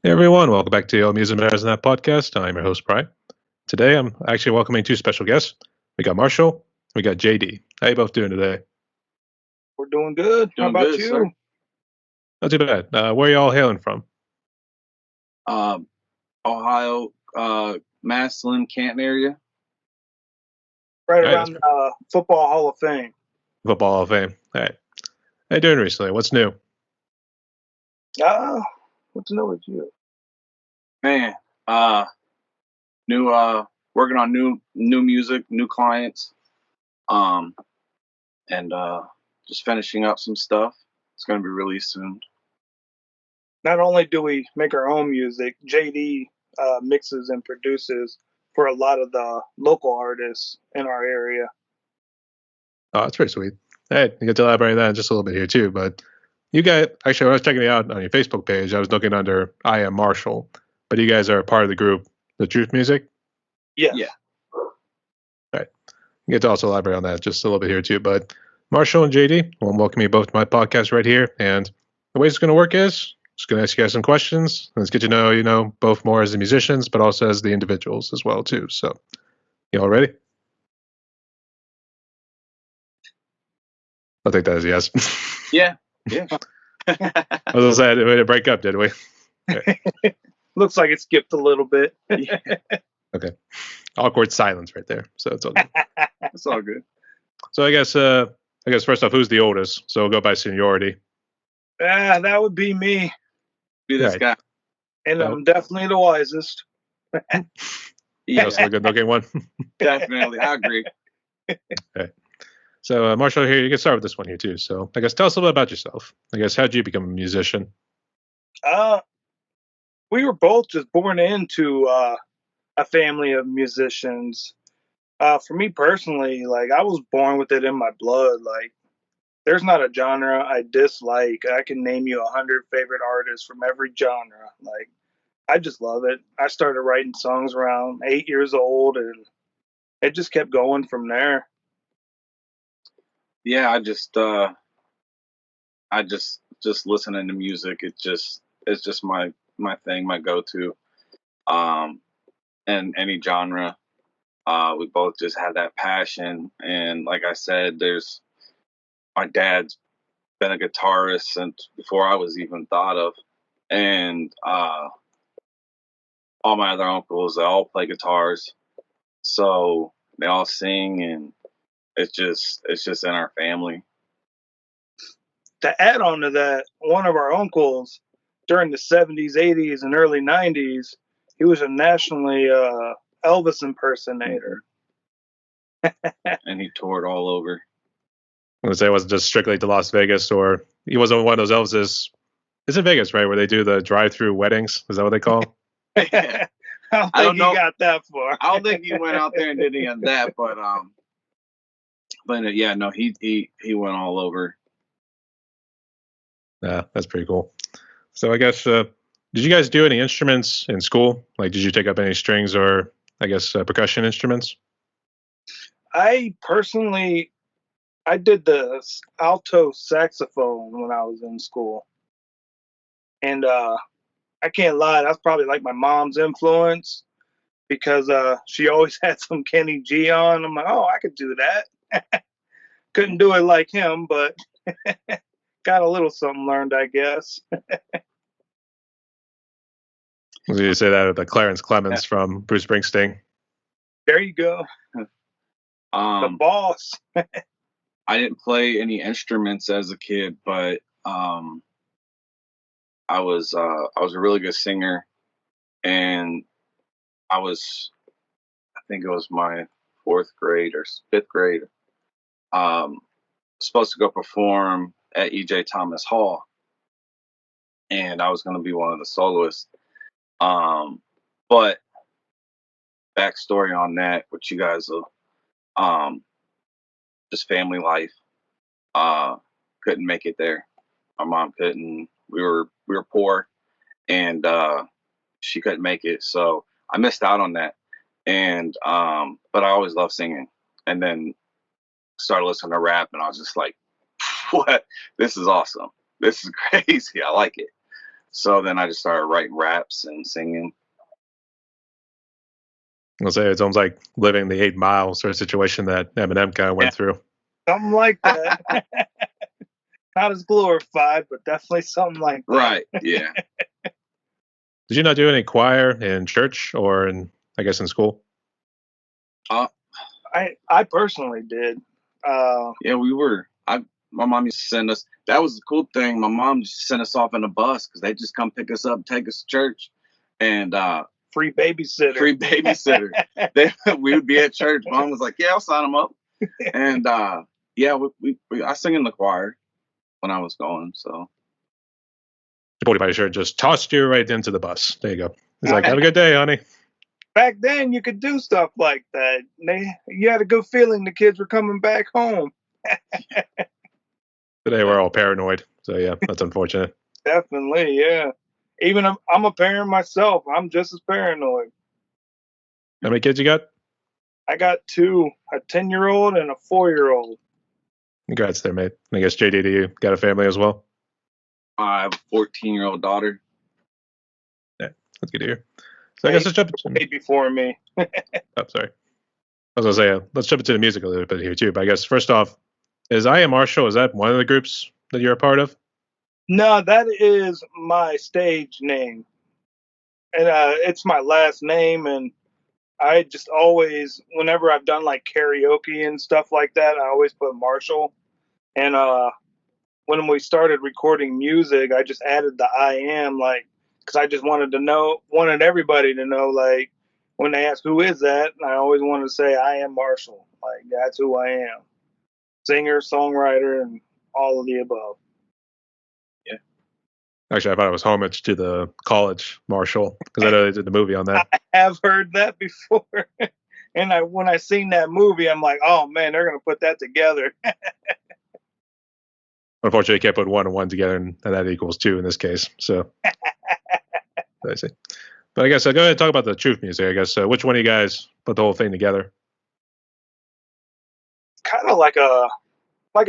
Hey everyone, welcome back to All Music Matters in That podcast. I'm your host, Brian. Today I'm actually welcoming two special guests. We got Marshall, we got JD. How you both doing today? We're doing good. How Doing about good, you? sir. Not too bad. Where are you all hailing from? Ohio, Massillon, Canton area. Right All right, around the Football Hall of Fame. Football Hall of Fame. All right. How you doing recently? What's new? What's new with you? Man, new working on new music, new clients. And just finishing up some stuff. It's gonna be released soon. Not only do we make our own music, JD mixes and produces for a lot of the local artists in our area. Oh, that's pretty sweet. Hey, you get to elaborate on that in just a little bit here too. But you guys, actually, when I was checking it out on your Facebook page, I was looking under IAMMarshall. But you guys are part of the group, The Truth Music. Yes. Yeah. Right. You get to also elaborate on that just a little bit here too. But Marshall and JD, well, welcome you both to my podcast right here. And the way it's going to work is just going to ask you guys some questions. Let's get to know, both more as the musicians, but also as the individuals as well too. So, you all ready? I'll take that as a yes. Yeah. Yeah. I was going to say, we didn't break up, did we? Looks like it skipped a little bit. Okay. Awkward silence right there. So it's all good. It's all good. So I guess first off, who's the oldest? So we'll go by seniority. That would be me. Be this Right. guy. And Oh. I'm definitely the wisest. Yeah, Also a good looking one. definitely. I agree. So Marshall, here you can start with this one here too. So I guess tell us a little bit about yourself. I guess how'd you become a musician? We were both just born into a family of musicians. For me personally, like I was born with it in my blood. Like there's not a genre I dislike. I can name you 100 favorite artists from every genre. Like I just love it. I started writing songs around 8 years old, and it just kept going from there. Yeah, I just listening to music. It's just my thing, my go-to. And any genre. We both just had that passion, and like I said, there's my dad's been a guitarist since before I was even thought of, and all my other uncles, they all play guitars, so they all sing, and it's just in our family. To add on to that, one of our uncles during the 70s, 80s, and early 90s, he was a nationally Elvis impersonator. And he toured all over. I would say it wasn't just strictly to Las Vegas, or he wasn't one of those Elvises. It's in Vegas, right, where they do the drive-through weddings. Is that what they call them? I don't I don't think know. he got that far. I don't think he went out there and did any of that, but yeah, no, he went all over. Yeah, that's pretty cool. So I guess did you guys do any instruments in school? Like, did you take up any strings or I guess percussion instruments? I personally, I did the alto saxophone when I was in school, and I can't lie, that's probably like my mom's influence because she always had some Kenny G on. I'm like, oh, I could do that. Couldn't do it like him, but got a little something learned, I guess. Did you say that with the Clarence Clemens from Bruce Springsteen? There you go, the boss. I didn't play any instruments as a kid, but I was a really good singer, and I think it was my fourth grade or fifth grade, supposed to go perform at EJ Thomas Hall, and I was going to be one of the soloists. But backstory on that, which you guys will, just family life, couldn't make it there. My mom couldn't. We were poor, and she couldn't make it, so I missed out on that. And but I always loved singing, and then started listening to rap, and I was just like, "What? This is awesome! This is crazy! I like it." So then I just started writing raps and singing. I'll say it's almost like living the 8 Mile sort of situation that Eminem kind of went through. Something like that. Not as glorified, but definitely something like that. Right. Yeah. Did you not do any choir in church or I guess in school? I personally did. Yeah, we were. My mom used to send us. That was the cool thing. My mom used to send us off in a bus because they just come pick us up, take us to church, and free babysitter. Free babysitter. We would be at church. Mom was like, "Yeah, I'll sign them up." And yeah, I sing in the choir when I was going. So The boy by shirt just tossed you right into the bus. There you go. He's like, "Have a good day, honey." Back then, you could do stuff like that. You had a good feeling the kids were coming back home. Today we're all paranoid. So yeah, that's unfortunate. Definitely, yeah. Even I'm a parent myself. I'm just as paranoid. How many kids you got? I got 2, a 10-year-old and a 4-year-old. Congrats there, mate. I guess JD, do you got a family as well? I have a 14-year-old daughter. Yeah, that's good to hear. So I guess let's jump into before me. Oh, sorry. I was gonna say let's jump into the music a little bit here too. But I guess first off, is IAMMarshall, is that one of the groups that you're a part of? No, that is my stage name, and it's my last name. And I just always, whenever I've done like karaoke and stuff like that, I always put Marshall. And when we started recording music, I just added the I am, like, because I just wanted everybody to know, like, when they ask who is that, and I always wanted to say I am Marshall, like that's who I am, singer, songwriter, and all of the above. Yeah. Actually, I thought it was homage to the college Marshall because I know they did the movie on that. I have heard that before. And when I seen that movie, I'm like, oh man, they're gonna put that together. Unfortunately, you can't put 1 and 1 together, and that equals 2 in this case. So, I see. But I guess go ahead and talk about the truth music. I guess which one of you guys put the whole thing together? Kind of like a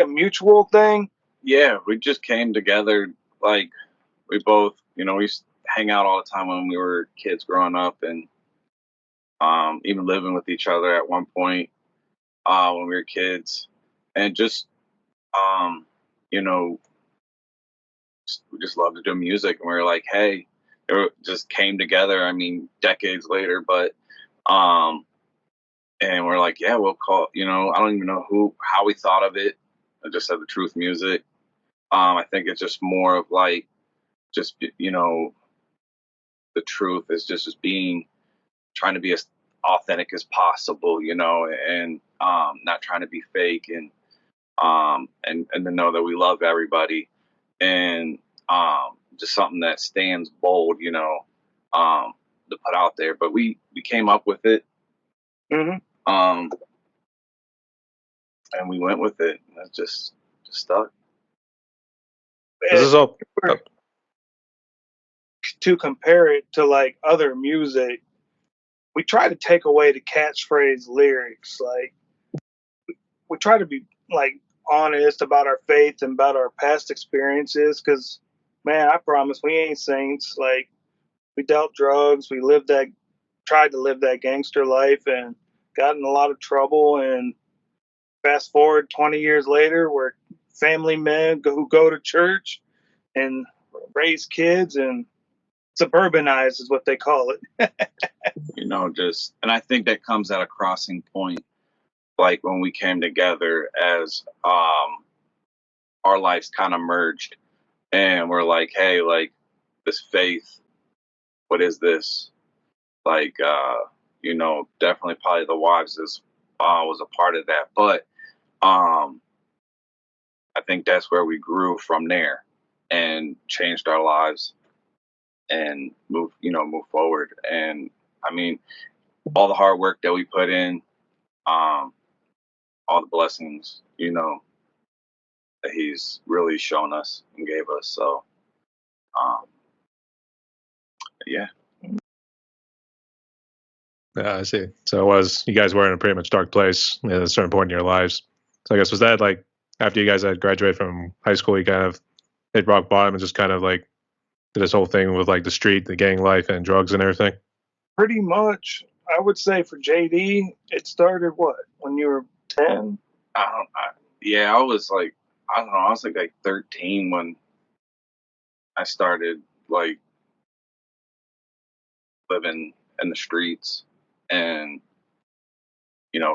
mutual thing. Yeah, we just came together. Like we both, we used to hang out all the time when we were kids growing up, and even living with each other at one point when we were kids, and just you know, we just loved to do music, and we were like, hey, just came together. I mean, decades later, but and we're like, yeah, we'll call. I don't even know how we thought of it. I just said the truth music. I think it's just more of like, just the truth is just trying to be as authentic as possible, and not trying to be fake, and to know that we love everybody, and just something that stands bold, to put out there. But we came up with it, and we went with it. And it just stuck. This is all to compare it to like other music. We try to take away the catchphrase lyrics. Like we try to be like honest about our faith and about our past experiences. Because man, I promise we ain't saints. Like we dealt drugs, tried to live that gangster life, and got in a lot of trouble. And fast forward 20 years later, we're family men who go to church and raise kids and suburbanize is what they call it. And I think that comes at a crossing point, like when we came together as our lives kind of merged, and we're like, hey, like this faith, what is this? Like, definitely probably the wives was a part of that, but I think that's where we grew from there and changed our lives and move forward. And I mean, all the hard work that we put in, all the blessings, that he's really shown us and gave us. So, yeah. Yeah, I see. So you guys were in a pretty much dark place at a certain point in your lives. So I guess was that like after you guys had graduated from high school, you kind of hit rock bottom and just kind of like this whole thing with like the street, the gang life, and drugs and everything? Pretty much, I would say for JD, it started what, when you were 10? Yeah, I was like, I don't know, I was like 13 when I started like living in the streets, and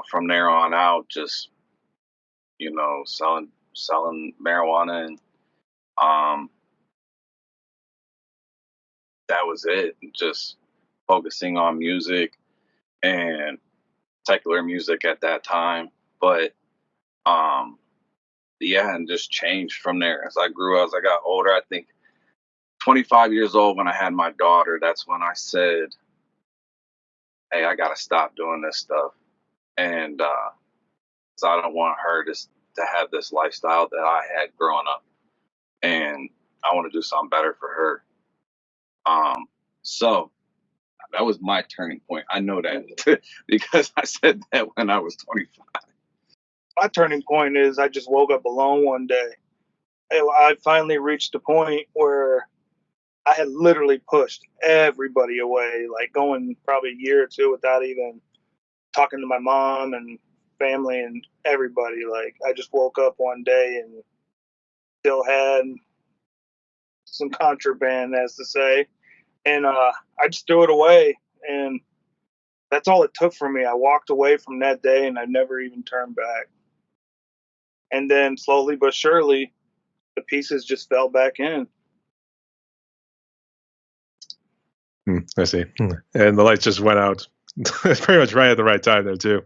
from there on out, just selling marijuana, and um, that was it. Just focusing on music and secular music at that time, but um, yeah, and just changed from there as I grew. As I got older, I think 25 years old when I had my daughter, that's when I said, hey, I gotta stop doing this stuff, and 'cause I don't want her to have this lifestyle that I had growing up, and I want to do something better for her. So that was my turning point. I know that because I said that when I was 25. My turning point is I just woke up alone one day. I finally reached a point where I had literally pushed everybody away, like going probably a year or two without even talking to my mom and family and everybody. Like I just woke up one day and still had some contraband, as to say, and I just threw it away, and that's all it took for me. I walked away from that day, and I never even turned back. And then slowly but surely, the pieces just fell back in. I see. And the lights just went out pretty much right at the right time there too.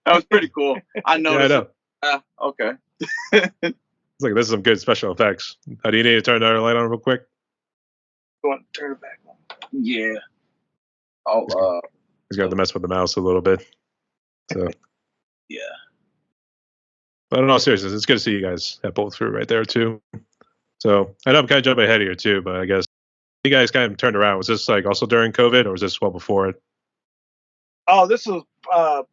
That was pretty cool. I Yeah, I noticed. know. Okay. It's like this is some good special effects. Do you need to turn the light on real quick? You want to turn it back on? Yeah. I'll He's got to mess with the mouse a little bit. So, yeah. but in all seriousness, it's good to see you guys have pulled through right there too. So I know I'm kind of jumping ahead here too, but I guess you guys kind of turned around. Was this like also during COVID, or was this well before it? Oh, this was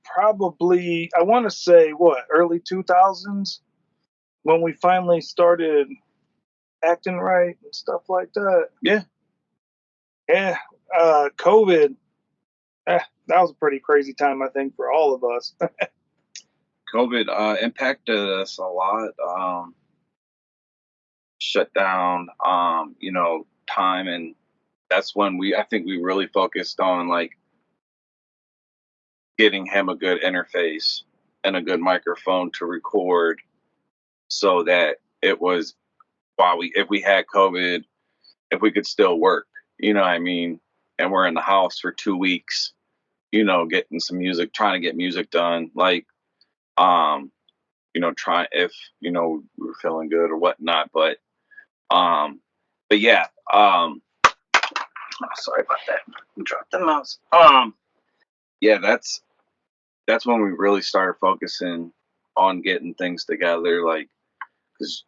probably, I want to say, what, early 2000s when we finally started acting right and stuff like that. Yeah. Yeah, COVID, that was a pretty crazy time, I think, for all of us. COVID impacted us a lot. Shut down, time, and that's when I think we really focused on like getting him a good interface and a good microphone to record, so that it was if we had COVID, if we could still work, what I mean? And we're in the house for 2 weeks, getting some music, trying to get music done, like, try if, we were feeling good or whatnot. But yeah, sorry about that. I dropped the mouse. Yeah, that's when we really started focusing on getting things together, like, because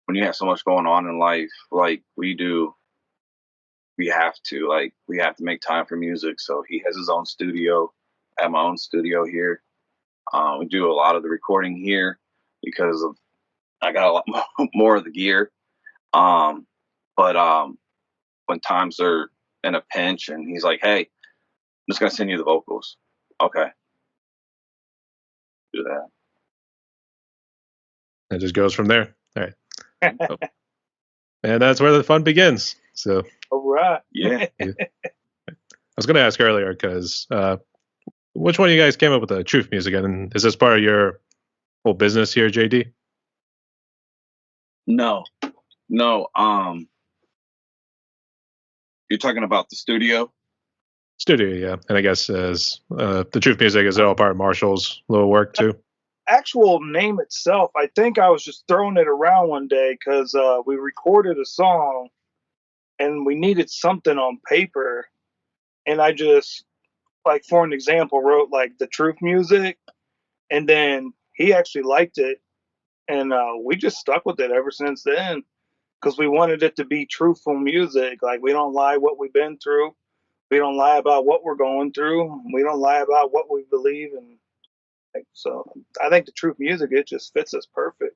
when you have so much going on in life, like we do, we have to make time for music. So he has his own studio. I have my own studio here. We do a lot of the recording here because of I got a lot more of the gear. Um, but when times are in a pinch, and he's like, "Hey, I'm just gonna send you the vocals." Okay, do that. It just goes from there. All right. Oh. And that's where the fun begins. So All right. Yeah. I was going to ask earlier because which one of you guys came up with the truth music, and is this part of your whole business here, JD? No. You're talking about the studio? Studio, yeah. And I guess as the truth music is all part of Marshall's little work too. Actual name itself, I think I was just throwing it around one day because we recorded a song and we needed something on paper. And I just, like, for an example, wrote like the truth music. And then he actually liked it. And we just stuck with it ever since then because we wanted it to be truthful music. Like, we don't lie what we've been through. We don't lie about what we're going through. We don't lie about what we believe in. So I think the truth music, it just fits us perfect.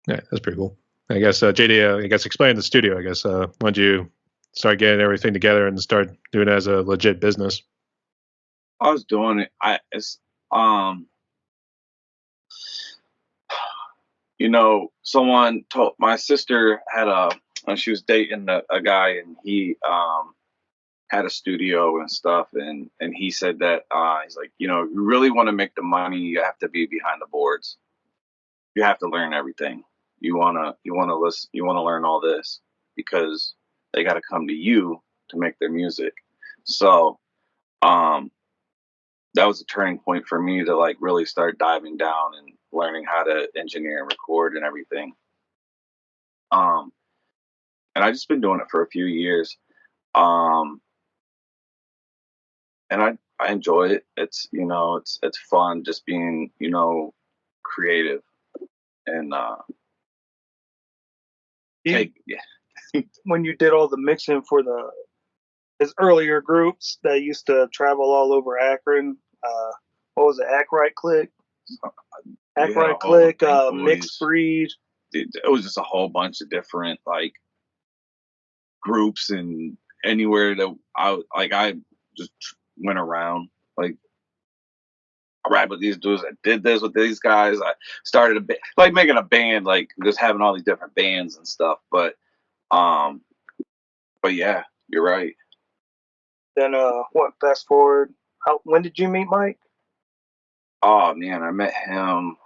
Yeah, that's pretty cool. I guess JD, I guess explain the studio. I guess when did you start getting everything together and start doing it as a legit business? I was doing it. Someone told my sister when she was dating a guy, and he had a studio and stuff, and he said that he's like, you really want to make the money, you have to be behind the boards. You have to learn everything. You wanna listen. You wanna learn all this because they got to come to you to make their music. So that was a turning point for me to like really start diving down and learning how to engineer and record and everything. And I just been doing it for a few years. And I enjoy it. It's it's fun just being creative and When you did all the mixing for his earlier groups that used to travel all over Akron, what was it, Ack-Right Click? Ack-Right Click, Mixed Breed. It was just a whole bunch of different like groups, and anywhere that I just went around, like I rap with these dudes. I did this with these guys. I started making a band, like just having all these different bands and stuff. But yeah, you're right. Then fast forward, when did you meet Mike? Oh man, I met him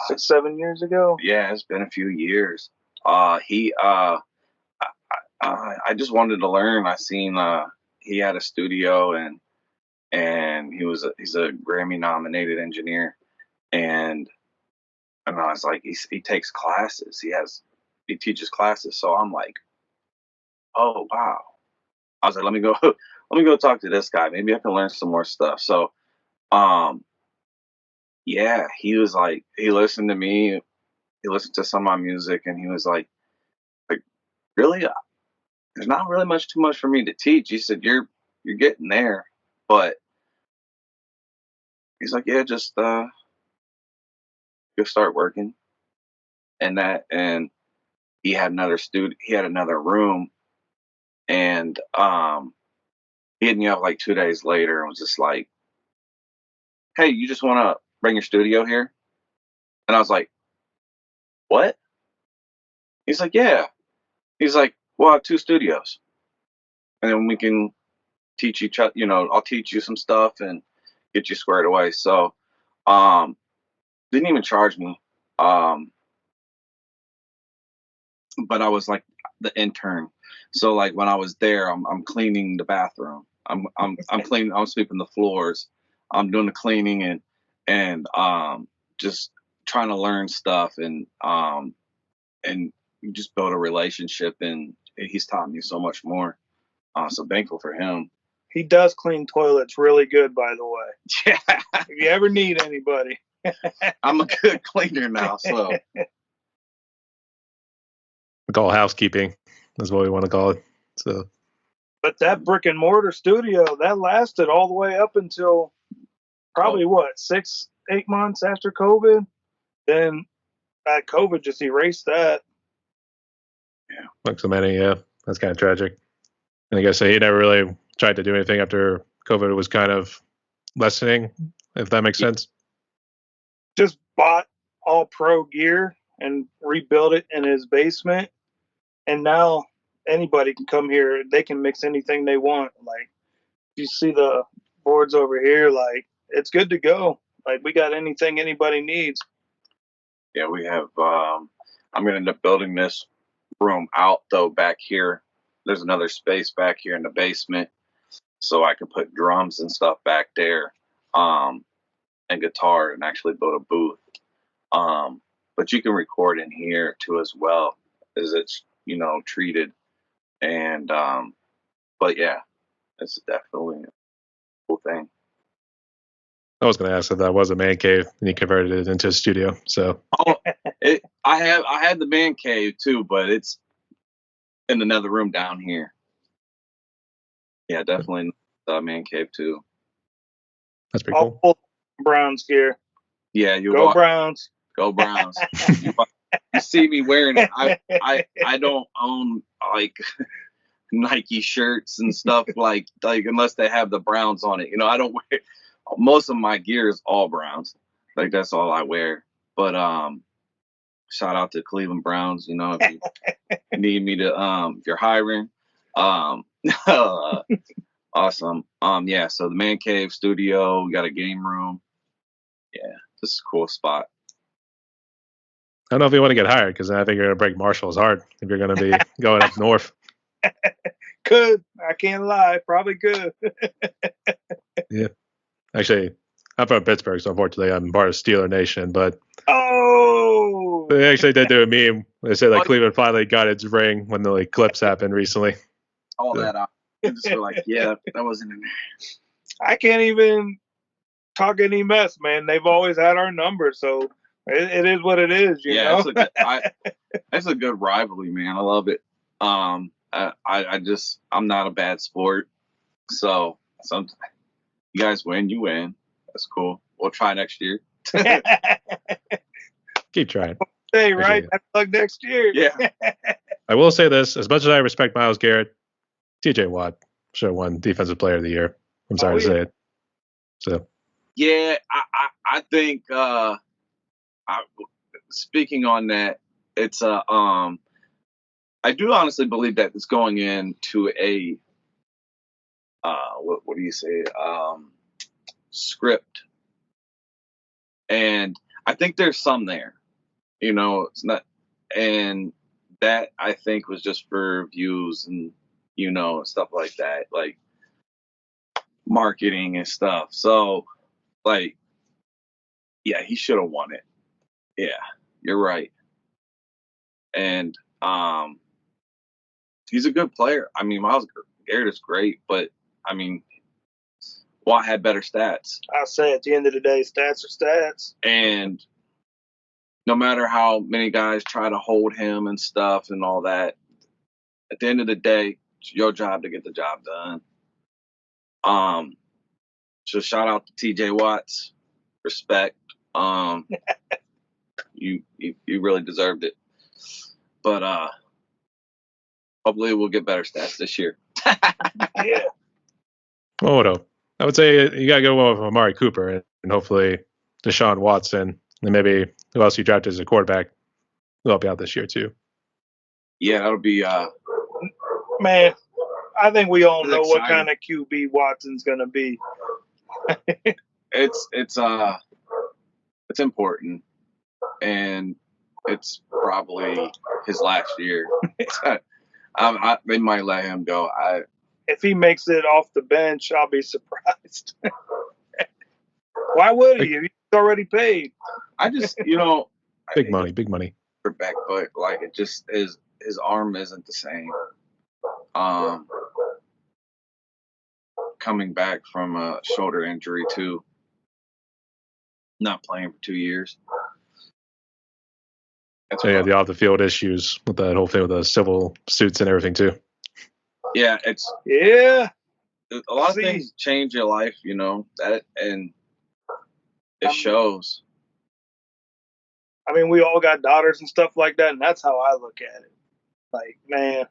6-7 years ago. Yeah, it's been a few years. I just wanted to learn. I seen he had a studio, and he's a Grammy nominated engineer, and I was like, he takes classes. He teaches classes. So I'm like, oh wow. I was like, let me go talk to this guy. Maybe I can learn some more stuff. So yeah, he was like, he listened to me, he listened to some of my music, and he was like really, there's not really too much for me to teach. He said, you're getting there, but he's like, yeah, just you'll start working. And he had another he had another room, and he hit me up like 2 days later and was just like, hey, you just want to bring your studio here? And I was like, what? He's like, yeah. He's like, we'll have 2 studios, and then we can teach each other, I'll teach you some stuff and get you squared away. So didn't even charge me, but I was like the intern. So like when I was there, I'm cleaning the bathroom, I'm cleaning, I'm sweeping the floors, I'm doing the cleaning, and just trying to learn stuff, and just build a relationship, and he's taught me so much more. So thankful for him. He does clean toilets really good, by the way. Yeah. If you ever need anybody. I'm a good cleaner now, so. We call it housekeeping. That's what we want to call it. So. But that brick and mortar studio, that lasted all the way up until probably 6-8 months after COVID. Then COVID just erased that. Yeah. Like so many, yeah. That's kind of tragic. And I guess he never really tried to do anything after COVID was kind of lessening, if that makes sense. Just bought all pro gear and rebuilt it in his basement. And now anybody can come here. They can mix anything they want. Like, you see the boards over here, like, it's good to go. Like, we got anything anybody needs. Yeah, we have, I'm going to end up building this room out, though, back here. There's another space back here in the basement, so I can put drums and stuff back there, and guitar, and actually build a booth. But you can record in here too as well, as it's treated. And but yeah, it's definitely a cool thing. I was going to ask if that was a man cave and he converted it into a studio. So I had the man cave too, but it's in another room down here. Yeah, definitely the man cave too. That's pretty cool. All Browns gear. Yeah, you go Browns. Go Browns. you see me wearing it. I don't own like Nike shirts and stuff like unless they have the Browns on it. I don't wear most of my gear is all Browns. Like that's all I wear. But shout out to Cleveland Browns. If you need me to if you're hiring. Awesome. Yeah, so the man cave studio, we got a game room. Yeah, this is a cool spot. I don't know if you want to get hired because I think you're going to break Marshall's heart if you're going to be going up north. Could. I can't lie. Probably could. Yeah. Actually, I'm from Pittsburgh, so unfortunately I'm part of Steeler Nation, but Oh! they actually did do a meme. They said that Cleveland finally got its ring when the eclipse happened recently. All that out. Just feel like, yeah, that wasn't in there. I can't even talk any mess, man. They've always had our number, so it is what it is, you know? That's a good rivalry, man. I love it. I'm not a bad sport. So sometimes you guys win, you win. That's cool. We'll try next year. Keep trying. Hey, right? Best luck next year. Yeah. I will say this: as much as I respect Myles Garrett, T.J. Watt should have won Defensive Player of the Year. I'm sorry to say it. So. Yeah, I think. Speaking on that, it's I do honestly believe that it's going into a what do you say script, and I think there's some there. It's not, and that I think was just for views and stuff like that, like marketing and stuff. So, like, yeah, he should have won it. Yeah, you're right. And he's a good player. I mean, Myles Garrett is great, but I mean, Watt had better stats. I'll say at the end of the day, stats are stats. And no matter how many guys try to hold him and stuff and all that, at the end of the day, it's your job to get the job done. So shout out to TJ Watts. Respect. You really deserved it. But hopefully we'll get better stats this year. Yeah. Oh no. I would say you gotta go with Amari Cooper and hopefully Deshaun Watson and maybe who else you drafted as a quarterback will help you out this year too. Yeah, that'll be man, I think we all know what kind of QB Watson's gonna be. It's important, and it's probably his last year. They might let him go. If he makes it off the bench, I'll be surprised. Why would he? He's already paid. I just, big money. Back, but like it just is. His arm isn't the same. Coming back from a shoulder injury too. Not playing for 2 years. So yeah, the off the field issues with that whole thing with the civil suits and everything too. Yeah, a lot of things change your life, that, and it shows. I mean, we all got daughters and stuff like that, and that's how I look at it. Like, man,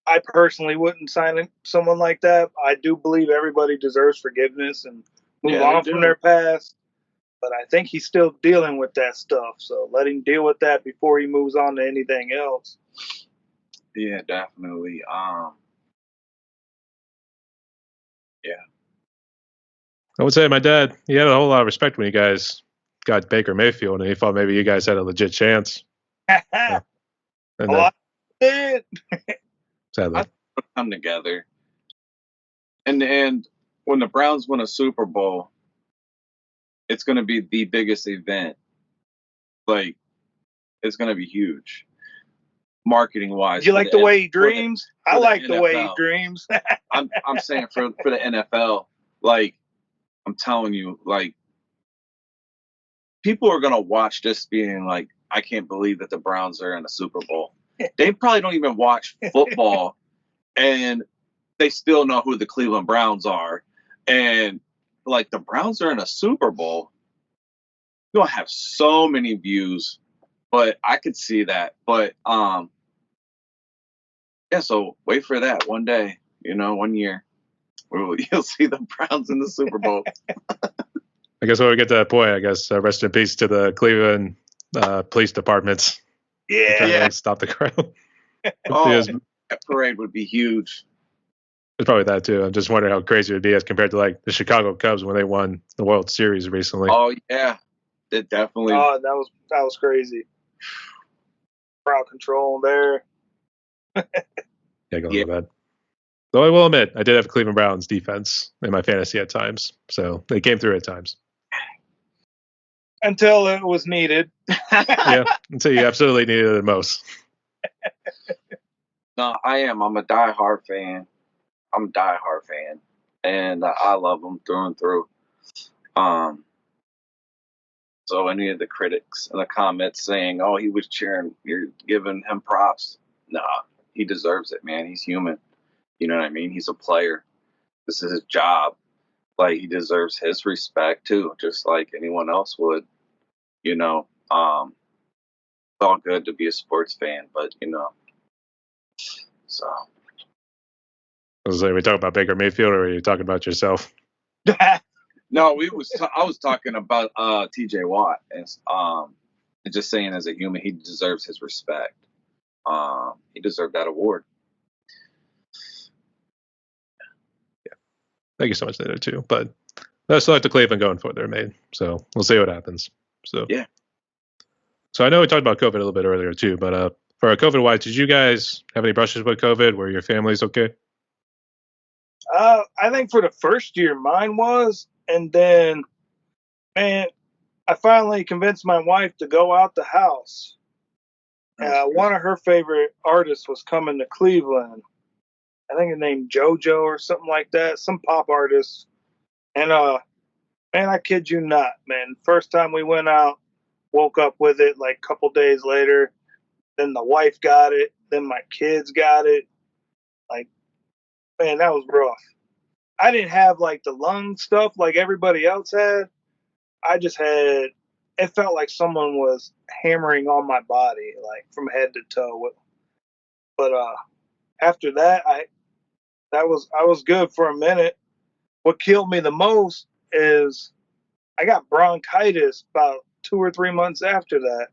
I personally wouldn't sign someone like that. I do believe everybody deserves forgiveness and move on from their past. But I think he's still dealing with that stuff. So let him deal with that before he moves on to anything else. Yeah, definitely. Yeah. I would say my dad, he had a whole lot of respect when you guys got Baker Mayfield, and he thought maybe you guys had a legit chance. A lot did. Sadly. Come together. And when the Browns win a Super Bowl, it's going to be the biggest event. Like, it's going to be huge. Marketing wise. You like the way he dreams? I like the way he dreams. I'm saying for the NFL, like, I'm telling you, like, people are going to watch this being like, I can't believe that the Browns are in a Super Bowl. They probably don't even watch football, and they still know who the Cleveland Browns are. And, like, the Browns are in a Super Bowl. You're going to have so many views But I could see that. But yeah. So wait for that one day. 1 year, you'll see the Browns in the Super Bowl. I guess when we get to that point, I guess rest in peace to the Cleveland police departments. Yeah. To stop the crowd. Because that parade would be huge. It's probably that too. I'm just wondering how crazy it would be as compared to like the Chicago Cubs when they won the World Series recently. Oh yeah, it definitely. Oh, that was crazy. Crowd control there. Yeah, go with that. Though I will admit, I did have Cleveland Browns defense in my fantasy at times, so they came through at times. Until it was needed. Yeah, until you absolutely needed it the most. No, I am. I'm a diehard fan. And I love them through and through. So any of the critics in the comments saying, "Oh, he was cheering," you're giving him props. Nah, he deserves it, man. He's human. You know what I mean? He's a player. This is his job. Like, he deserves his respect too, just like anyone else would. It's all good to be a sports fan, but so. Are we talking about Baker Mayfield, or are you talking about yourself? No, I was talking about T.J. Watt, and just saying, as a human, he deserves his respect. He deserved that award. Yeah, thank you so much, there too. But I still like the Cleveland going for their main, so we'll see what happens. So yeah. So I know we talked about COVID a little bit earlier too, but for COVID wise, did you guys have any brushes with COVID? Were your families okay? I think for the first year, mine was, and then, man, I finally convinced my wife to go out the house. One of her favorite artists was coming to Cleveland. I think his name JoJo or something like that, some pop artist. And man, I kid you not, man. First time we went out, woke up with it like a couple days later. Then the wife got it. Then my kids got it. Like, man, that was rough. I didn't have like the lung stuff like everybody else had. I just had. It felt like someone was hammering on my body, like from head to toe. But after that, I was good for a minute. What killed me the most is I got bronchitis about 2 or 3 months after that,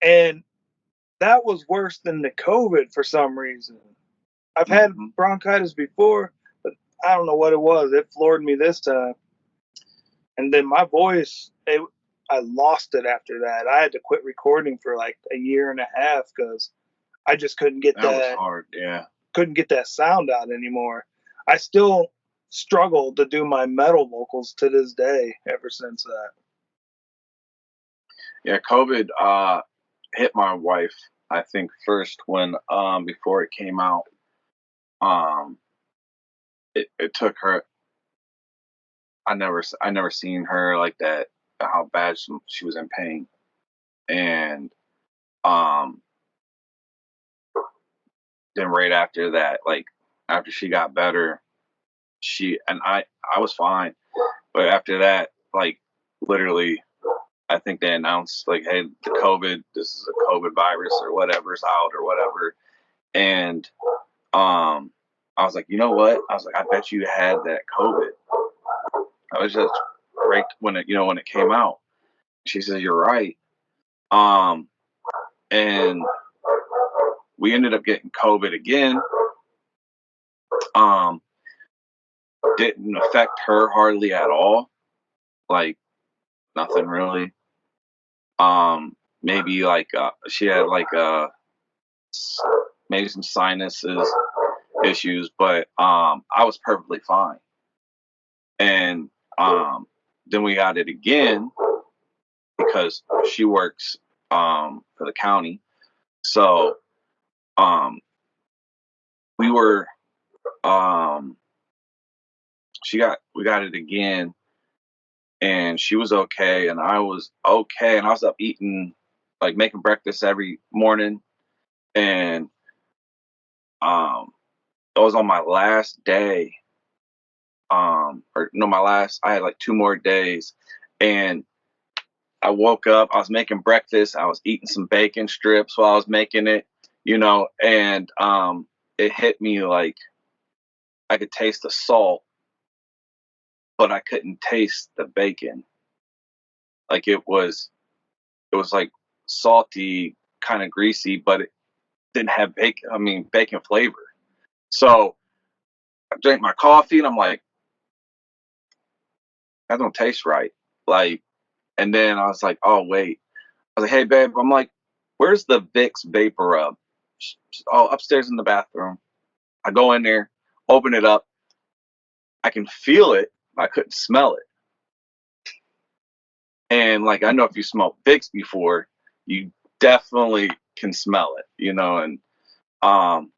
and that was worse than the COVID for some reason. I've had bronchitis before, but I don't know what it was. It floored me this time. And then my voice, I lost it after that. I had to quit recording for like a year and a half because I just couldn't get that. That was hard, yeah. Couldn't get that sound out anymore. I still struggle to do my metal vocals to this day ever since that. Yeah, COVID hit my wife, I think, first when before it came out. It took her. I never seen her like that, how bad she was in pain. And then right after that, like after she got better, I was fine. But after that, like literally, I think they announced like, hey, this is a COVID virus or whatever's out or whatever. And I was like, you know what? I was like, I bet you had that COVID. I was just right when it came out. She says, you're right. And we ended up getting COVID again. Didn't affect her hardly at all. Like nothing really. Maybe like she had like maybe some sinuses issues, but I was perfectly fine. And then we got it again because she works for the county. So we were we got it again, and she was okay and I was okay, and I was up eating, like making breakfast every morning. And it was on my last day, I had like 2 more days, and I woke up, I was making breakfast, I was eating some bacon strips while I was making it, and it hit me like I could taste the salt, but I couldn't taste the bacon. Like it was like salty, kind of greasy, but it didn't have bacon flavor. So I drank my coffee and I'm like, that don't taste right. Like, and then I was like, oh wait. I was like, hey babe, I'm like, where's the Vicks Vapor Rub? Oh, upstairs in the bathroom. I go in there, open it up. I can feel it. I couldn't smell it. And like, I know if you smelled Vicks before, you definitely can smell it, and um,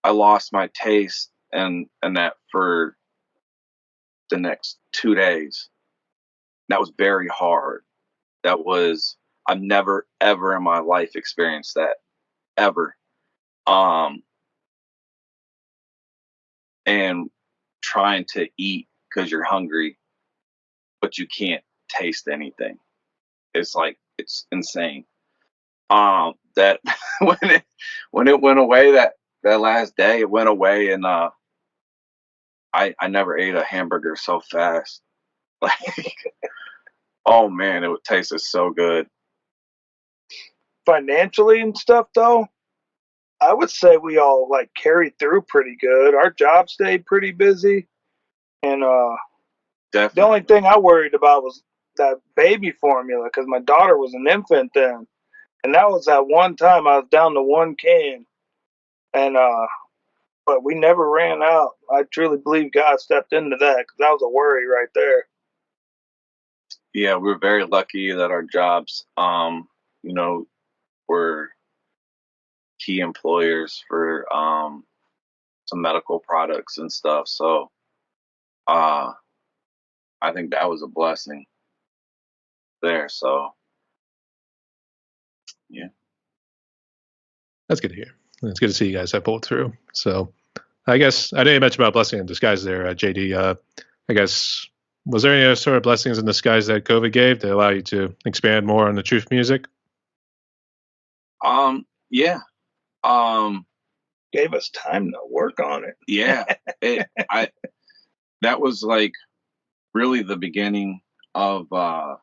I lost my taste and that for the next 2 days. That was very hard. I've never ever in my life experienced that ever. Um, and trying to eat because you're hungry, but you can't taste anything. It's insane. That when it went away that last day, it went away, and I never ate a hamburger so fast. Like, oh man, it tasted so good. Financially and stuff, though, I would say we all like carried through pretty good. Our job stayed pretty busy, and Definitely. the only thing I worried about was that baby formula because my daughter was an infant then, and that was at one time I was down to one can, and but we never ran out. I truly believe God stepped into that because that was a worry right there. Yeah, we're very lucky that our jobs, were key employers for some medical products and stuff. So, uh, I think that was a blessing there. So, yeah. That's good to hear. It's good to see you guys have pulled through. So I guess I didn't mention about blessing in disguise there, JD. I guess was there any other sort of blessings in disguise that COVID gave that allow you to expand more on the truth music? Yeah. Gave us time to work on it. Yeah. That was like really the beginning of like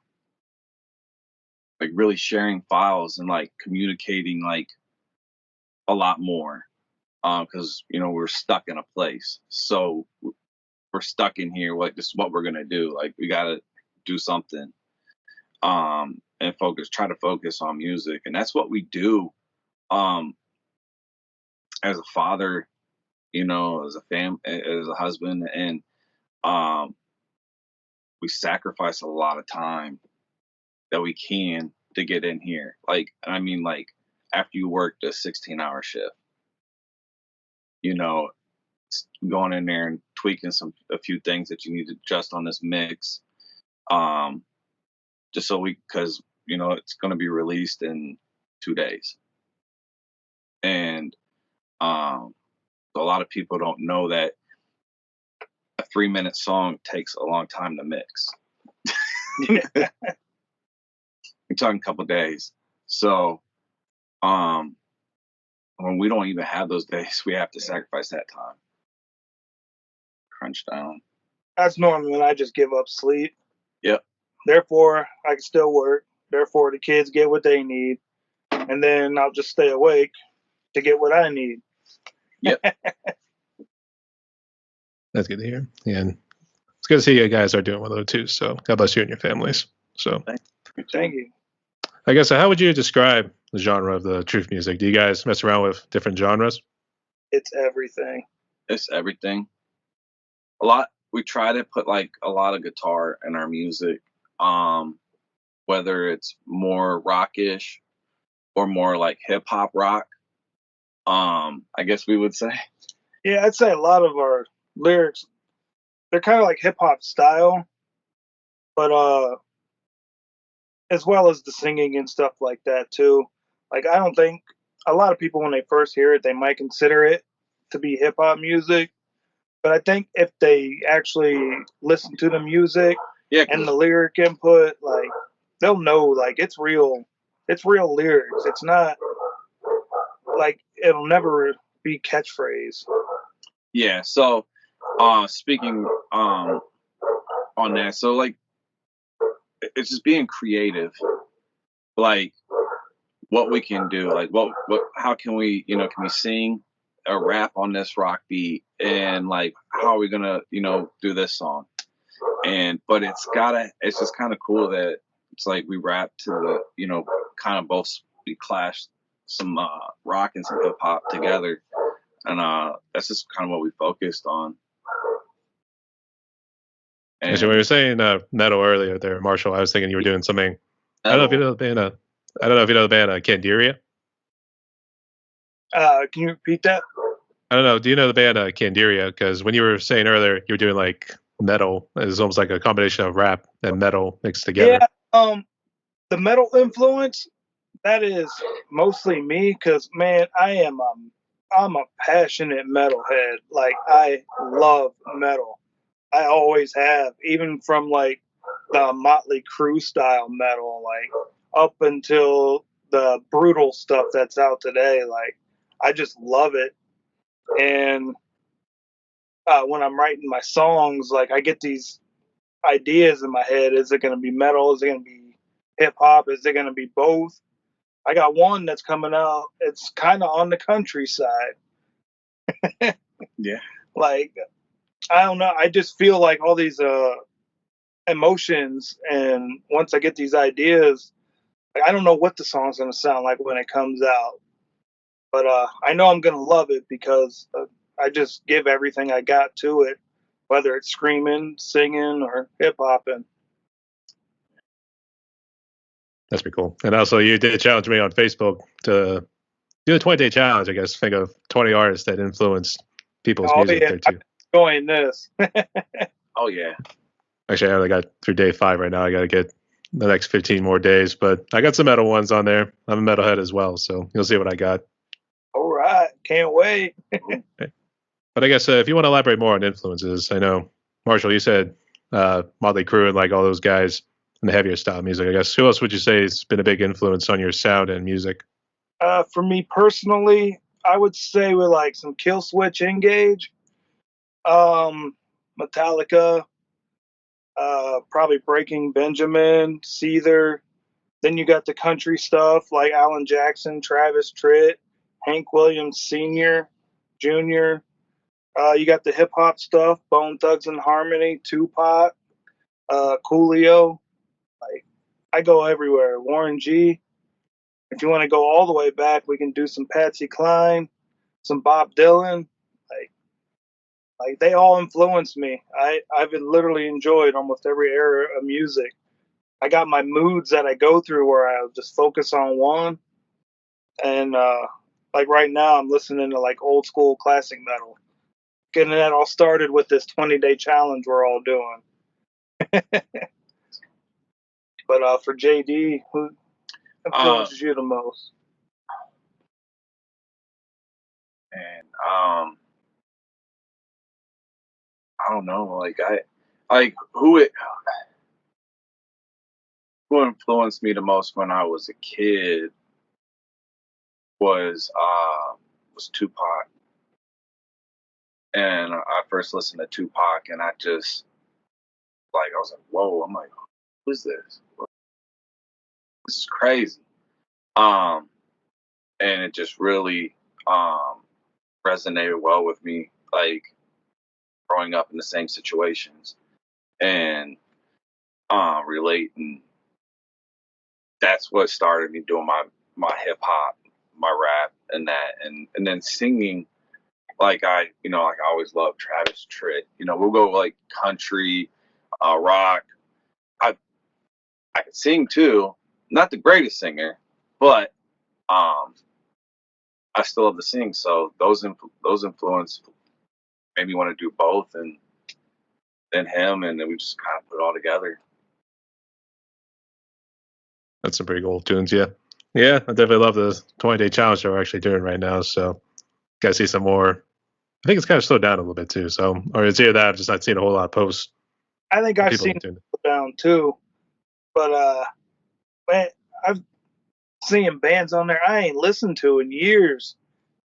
really sharing files and like communicating like a lot more. Because we're stuck in a place, so we're stuck in here. Like, this is what we're gonna do. Like, we gotta do something. And try to focus on music, and that's what we do. Um, as a father, as as a husband, and um, we sacrifice a lot of time that we can to get in here. Like, I mean, like after you worked a 16-hour shift, you know, going in there and tweaking a few things that you need to adjust on this mix, just so because it's going to be released in 2 days, and so a lot of people don't know that a 3-minute song takes a long time to mix. We're talking a couple days, so when we don't even have those days, we have to sacrifice that time, crunch down. That's normally when I just give up sleep. Yep. Therefore, I can still work. Therefore, the kids get what they need, and then I'll just stay awake to get what I need. Yep. That's good to hear. And it's good to see you guys are doing well though too. So God bless you and your families. So Thank you. I guess how would you describe the genre of the truth music? Do you guys mess around with different genres? It's everything. It's everything. We try to put like a lot of guitar in our music, whether it's more rockish or more like hip hop rock. I guess we would say. Yeah, I'd say a lot of our lyrics, they're kind of like hip hop style, but as well as the singing and stuff like that too. Like, I don't think a lot of people when they first hear it, they might consider it to be hip hop music, but I think if they actually listen to the music Yeah, and the lyric input, like, they'll know like it's real lyrics. It's not like it'll never be catchphrase. Yeah. So, speaking on that, so like it's just being creative, like what we can do, like what how can we, can we sing a rap on this rock beat, and like how are we gonna, do this song? But it's just kind of cool that it's like we rap to the, kind of both, we clash some rock and some hip hop together, and that's just kind of what we focused on. And so when you were saying metal earlier there, Marshall, I was thinking you were doing something. I don't know if you know the band. I don't know if you know the band Candiria. Can you repeat that? I don't know. Do you know the band Candiria? Because when you were saying earlier, you were doing like metal. It's almost like a combination of rap and metal mixed together. Yeah. The metal influence, that is mostly me, because man, I'm a passionate metalhead. Like I love metal. I always have, even from like the Motley Crue style metal, like up until the brutal stuff that's out today. Like I just love it. And when I'm writing my songs, like I get these ideas in my head. Is it going to be metal? Is it going to be hip hop? Is it going to be both? I got one that's coming out. It's kind of on the countryside. Yeah. Like I don't know. I just feel like all these emotions, and once I get these ideas, like, I don't know what the song's gonna sound like when it comes out, but I know I'm gonna love it because I just give everything I got to it, whether it's screaming, singing, or hip hopping. That's pretty cool. And also, you did challenge me on Facebook to do a 20-day challenge. I guess think of 20 artists that influenced people's music there too. Enjoying this. Oh yeah. Actually, I only got through day 5 right now. I got to get the next 15 more days, but I got some metal ones on there. I'm a metalhead as well, so you'll see what I got. All right, can't wait. But I guess if you want to elaborate more on influences, I know Marshall, you said Motley Crue and like all those guys in the heavier style music. I guess who else would you say has been a big influence on your sound and music? For me personally, I would say with like some Kill Switch, Engage, Metallica, probably Breaking Benjamin, Seether. Then you got the country stuff like Alan Jackson, Travis Tritt, Hank Williams Sr., Jr. You got the hip hop stuff, Bone Thugs and Harmony, Tupac, Coolio. Like I go everywhere. Warren G. If you want to go all the way back, we can do some Patsy Cline, some Bob Dylan. Like they all influenced me. I've literally enjoyed almost every era of music. I got my moods that I go through where I'll just focus on one. And like right now, I'm listening to like old school classic metal. Getting that all started with this 20-day challenge we're all doing. But for JD, who influences you the most? And I don't know. Who influenced me the most when I was a kid was Tupac. And I first listened to Tupac, and I just I was like, whoa! I'm like, who is this? This is crazy. And it just really resonated well with me, like growing up in the same situations and relating. That's what started me doing my hip hop, my rap, and that, and then singing. Like I always loved Travis Tritt. We'll go like country, rock. I could sing too. Not the greatest singer, but I still love to sing. So those influence made me want to do both, and then him, and then we just kind of put it all together. That's some pretty cool tunes, yeah. Yeah, I definitely love the 20-day challenge that we're actually doing right now. So, got to see some more. I think it's kind of slowed down a little bit too. So, or it's either that I've just not seen a whole lot of posts. I think I've seen it slow down too, but man, I've seen bands on there I ain't listened to in years,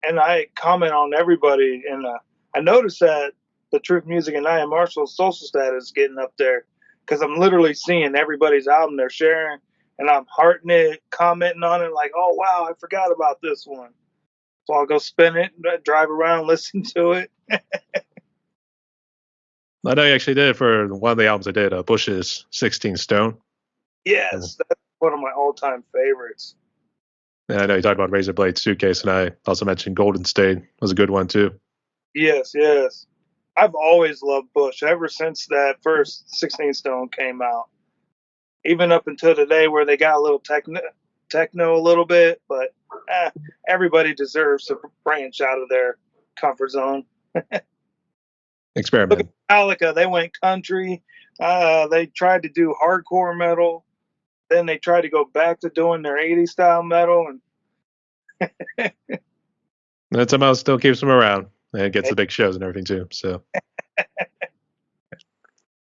and I comment on everybody, and I noticed that the Truth Music and IAMMarshall's social status is getting up there because I'm literally seeing everybody's album they're sharing, and I'm hearting it, commenting on it, like, oh wow, I forgot about this one. So I'll go spin it, drive around, listen to it. I know you actually did it for one of the albums I did, Bush's 16 Stone. Yes, that's one of my all-time favorites. And I know you talked about Razor Blade Suitcase, and I also mentioned Golden State was a good one too. Yes, yes. I've always loved Bush ever since that first 16 Stone came out. Even up until today where they got a little techno a little bit, but everybody deserves to branch out of their comfort zone. Experiment. Look at Metallica, they went country. They tried to do hardcore metal. Then they tried to go back to doing their 80s style metal, and That somehow still keeps them around and gets the big shows and everything too. So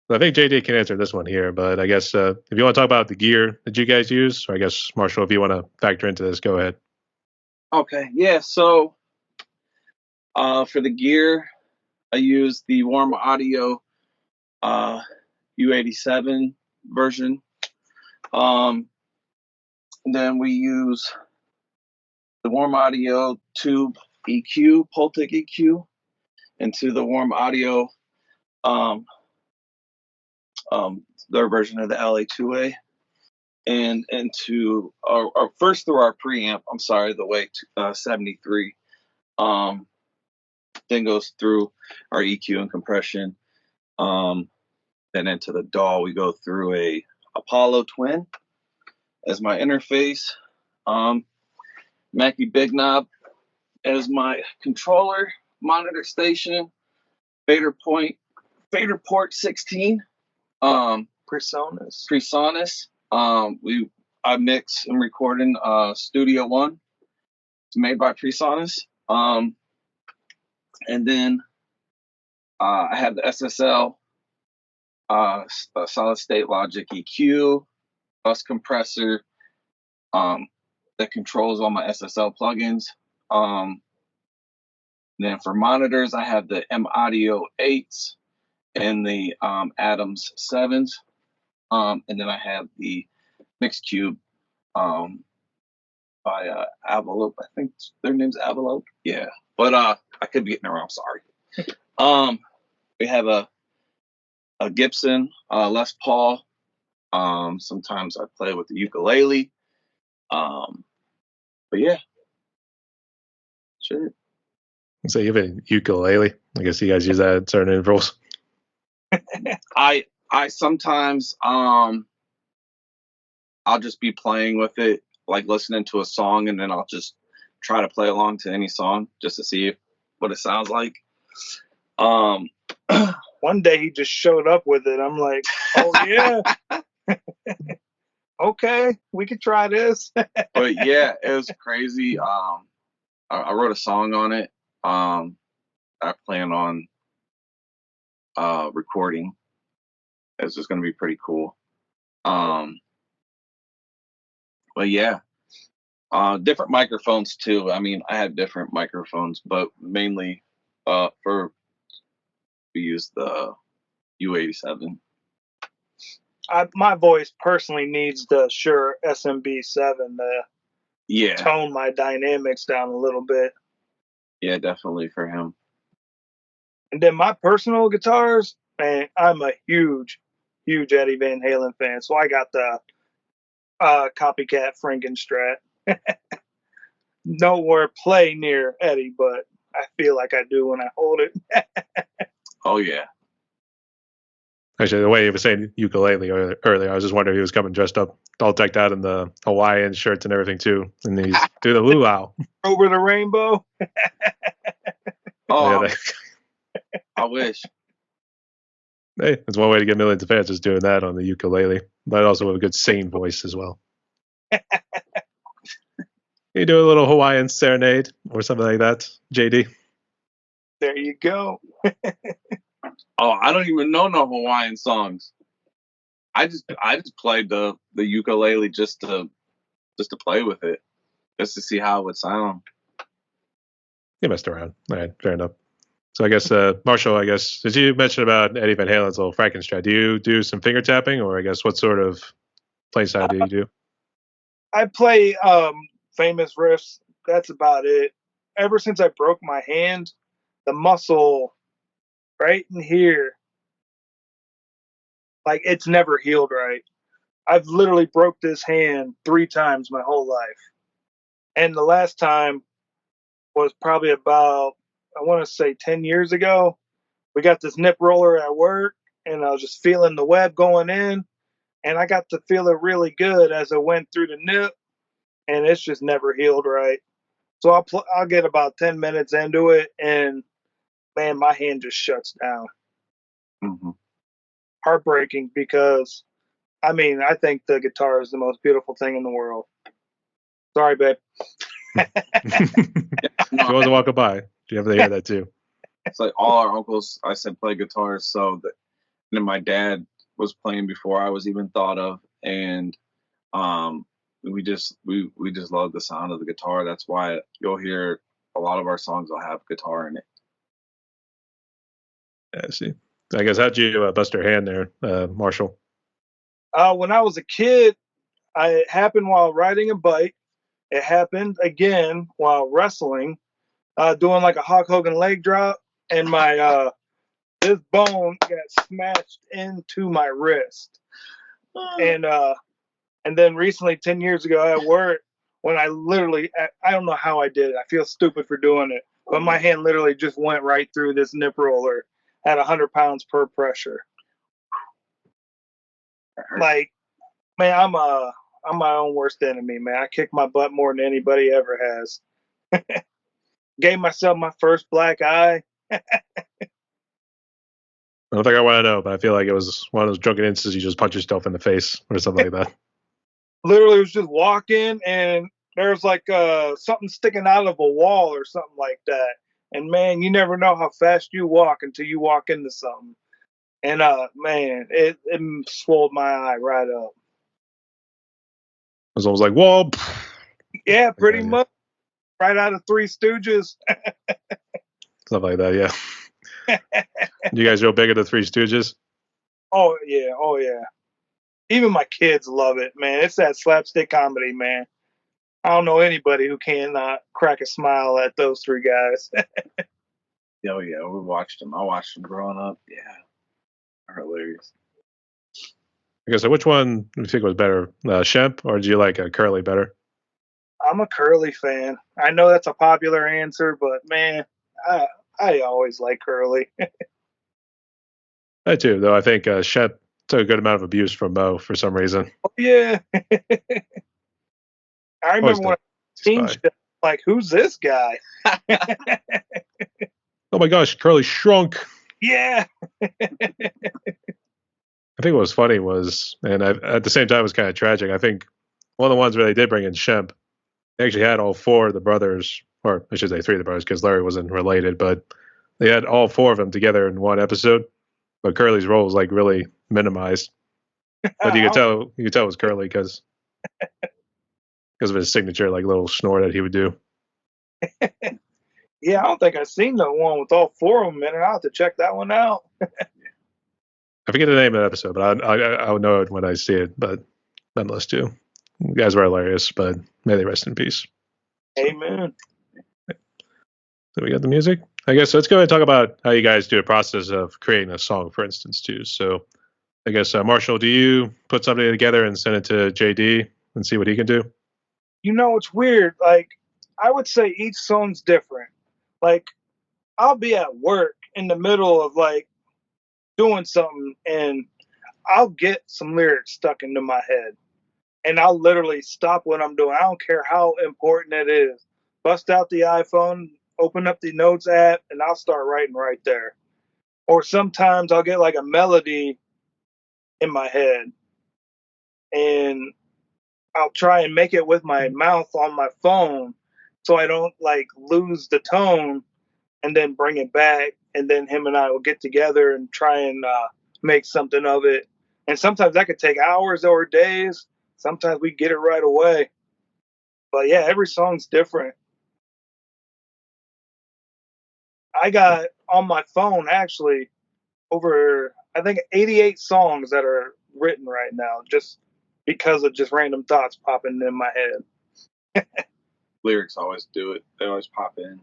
I think JD can answer this one here, but I guess if you want to talk about the gear that you guys use, or I guess Marshall, if you want to factor into this, go ahead. Okay, yeah. So for the gear, I use the Warm Audio U87 version. Then we use the Warm Audio Tube EQ, Pultic EQ, into the Warm Audio, their version of the LA2A, and into our first through our preamp. I'm sorry, the way 73. Then goes through our EQ and compression. Then into the DAW, we go through a Apollo Twin as my interface. Mackie Big Knob as my controller, monitor station, fader port 16. PreSonus. I mix and record in Studio One. It's made by PreSonus. And then I have the SSL solid state logic EQ, bus compressor that controls all my SSL plugins. Then for monitors, I have the M Audio 8s and the Adams 7s. And then I have the Mixcube by Avalope. I think their name's Avalope. Yeah. But I could be getting it wrong, sorry. We have a Gibson Les Paul. Sometimes I play with the ukulele. But yeah. Sure. So you have a ukulele. I guess you guys use that at certain intervals. I sometimes I'll just be playing with it, like listening to a song, and then I'll just try to play along to any song just to see what it sounds like. One day he just showed up with it. I'm like, oh yeah. Okay, we could try this. But yeah, it was crazy. I wrote a song on it. I plan on recording. It's just going to be pretty cool. But yeah, different microphones too. I mean, I have different microphones, but mainly we use the U87. My voice personally needs the Shure SMB7 to tone my dynamics down a little bit. Yeah, definitely for him. And then my personal guitars, man, I'm a huge Eddie Van Halen fan. So I got the copycat Frankenstrat. Nowhere play near Eddie, but I feel like I do when I hold it. Oh yeah. Actually, the way he was saying ukulele earlier, I was just wondering if he was coming dressed up, all decked out in the Hawaiian shirts and everything too, and he's doing the luau over the rainbow. Oh, yeah, I wish. Hey, it's one way to get millions of fans, just doing that on the ukulele, but also with a good singing voice as well. You do a little Hawaiian serenade or something like that, JD. There you go. Oh, I don't even know no Hawaiian songs. I just played the ukulele just to play with it, just to see how it would sound. You messed around. All right, fair enough. So I guess, Marshall, did you mention about Eddie Van Halen's little Frankenstein? Do you do some finger tapping, or I guess what sort of play style do you do? I play famous riffs. That's about it. Ever since I broke my hand, the muscle right in here, like it's never healed right. I've literally broke this hand 3 times my whole life. And the last time was probably about, I want to say 10 years ago. We got this nip roller at work, and I was just feeling the web going in, and I got to feel it really good as it went through the nip, and it's just never healed right. So I'll get about 10 minutes into it, and man, my hand just shuts down. Mm-hmm. Heartbreaking because, I mean, I think the guitar is the most beautiful thing in the world. Sorry, babe. She wasn't walking by. You have to hear that too. It's like all our uncles, I said, play guitars. So that, and then my dad was playing before I was even thought of, and we just love the sound of the guitar. That's why you'll hear a lot of our songs will have guitar in it. Yeah, I see. I guess how'd you bust your hand there, Marshall? When I was a kid, it happened while riding a bike. It happened again while wrestling, doing like a Hulk Hogan leg drop, and my this bone got smashed into my wrist. And then recently, 10 years ago at work, when I literally, I don't know how I did it. I feel stupid for doing it, but my hand literally just went right through this nip roller at 100 pounds per pressure. Like, man, I'm my own worst enemy, man. I kick my butt more than anybody ever has. Gave myself my first black eye. I don't think I want to know, but I feel like it was one of those drunken instances you just punch yourself in the face or something like that. Literally was just walking, and there's like something sticking out of a wall or something like that. And man, you never know how fast you walk until you walk into something. And man, it swelled my eye right up. It was almost like, whoa. Yeah, pretty much. Right out of Three Stooges. Stuff like that, yeah. You guys real big into Three Stooges? Oh yeah. Even my kids love it, man. It's that slapstick comedy, man. I don't know anybody who cannot crack a smile at those 3 guys. Oh yeah, we watched them. I watched them growing up. Yeah, they're hilarious. I guess, so which one do you think was better, Shemp, or do you like Curly better? I'm a Curly fan. I know that's a popular answer, but man, I always like Curly. I too, though I think Shemp took a good amount of abuse from Mo for some reason. Oh yeah. I remember when I seen Spy. shit, like, who's this guy? Oh my gosh, Curly shrunk. Yeah. I think what was funny was, and at the same time it was kind of tragic. I think one of the ones where they did bring in Shemp, they actually had all 4 of the brothers, or I should say 3 of the brothers, because Larry wasn't related, but they had all 4 of them together in one episode. But Curly's role was like really minimized. But you could tell it was Curly because of his signature, like little snore that he would do. Yeah, I don't think I've seen the one with all 4 of them in it. I'll have to check that one out. I forget the name of the episode, but I would know it when I see it. But nonetheless, too, you guys were hilarious. But may they rest in peace. Amen. So we got the music. I guess let's go ahead and talk about how you guys do a process of creating a song, for instance, too. So I guess, Marshall, do you put something together and send it to JD and see what he can do? You know, it's weird. Like, I would say each song's different. Like, I'll be at work in the middle of like doing something, and I'll get some lyrics stuck into my head, and I'll literally stop what I'm doing. I don't care how important it is. Bust out the iPhone, open up the notes app, and I'll start writing right there. Or sometimes I'll get like a melody in my head, and I'll try and make it with my mouth on my phone so I don't like lose the tone, and then bring it back, and then him and I will get together and try and make something of it. And sometimes that could take hours or days. Sometimes we get it right away. But yeah, every song's different. I got on my phone actually over, I think, 88 songs that are written right now just because of just random thoughts popping in my head. Lyrics always do it. They always pop in.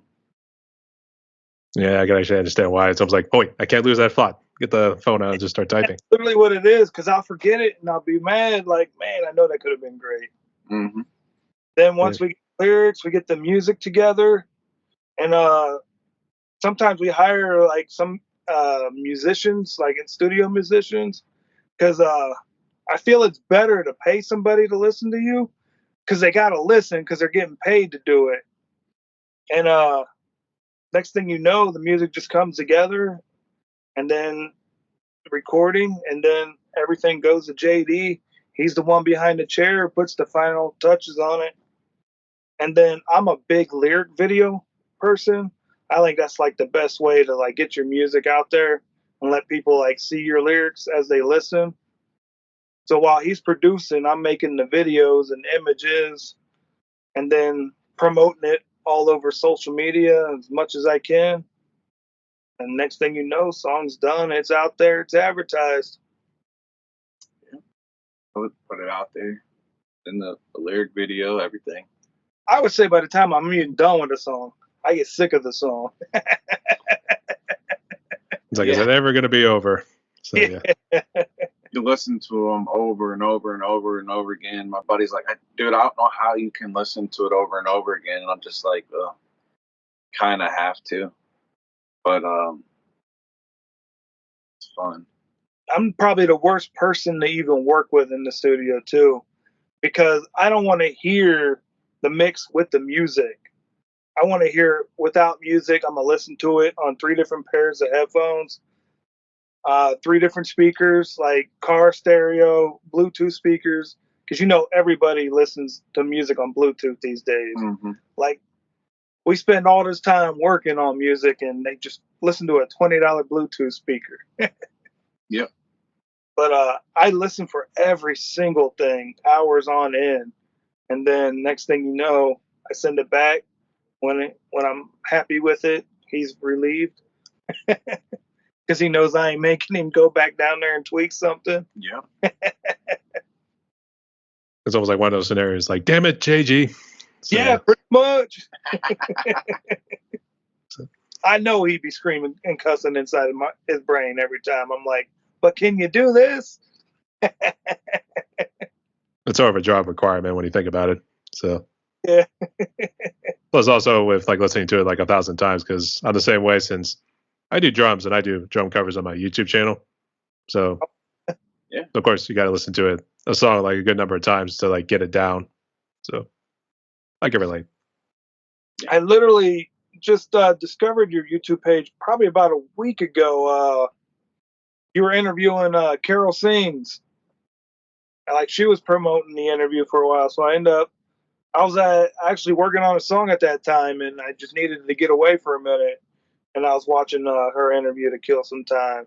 Yeah, I can actually understand why. It's almost like, oh, wait, I can't lose that thought. Get the phone out and just start typing. That's literally what it is, because I'll forget it and I'll be mad, like, man, I know that could have been great. Mm-hmm. Then once we get lyrics, we get the music together, and sometimes we hire like some musicians, like in studio musicians, because I feel it's better to pay somebody to listen to you because they got to listen because they're getting paid to do it. And next thing you know, the music just comes together, and then the recording, and then everything goes to JD. He's the one behind the chair, puts the final touches on it. And then I'm a big lyric video person. I think that's like the best way to like get your music out there and let people like see your lyrics as they listen. So while he's producing, I'm making the videos and images and then promoting it all over social media as much as I can. And next thing you know, song's done, it's out there, it's advertised. Put it out there. Then the lyric video, everything. I would say by the time I'm even done with the song, I get sick of the song. It's like, is it ever going to be over? So, yeah. You listen to them over and over and over and over again. My buddy's like, dude, I don't know how you can listen to it over and over again. And I'm just like, kind of have to. But it's fun. I'm probably the worst person to even work with in the studio too, because I don't want to hear the mix with the music. I want to hear it without music. I'm gonna listen to it on 3 different pairs of headphones, 3 different speakers, like car stereo, Bluetooth speakers, because everybody listens to music on Bluetooth these days. Mm-hmm. Like we spend all this time working on music, and they just listen to a $20 Bluetooth speaker. Yep. But I listen for every single thing, hours on end, and then next thing you know, I send it back. When I'm happy with it, he's relieved because he knows I ain't making him go back down there and tweak something. Yeah. It's almost like one of those scenarios, like, damn it, JG. So, yeah, pretty much. I know he'd be screaming and cussing inside of his brain every time. I'm like, but can you do this? It's sort of a job requirement when you think about it. So yeah. Plus, also with like listening to it like 1,000 times, because I'm the same way since I do drums and I do drum covers on my YouTube channel. So yeah, of course you got to listen to a song like a good number of times to like get it down. So I can relate. I literally just discovered your YouTube page probably about a week ago. You were interviewing Carol Sings. Like she was promoting the interview for a while, so I was actually working on a song at that time, and I just needed to get away for a minute, and I was watching her interview to kill some time.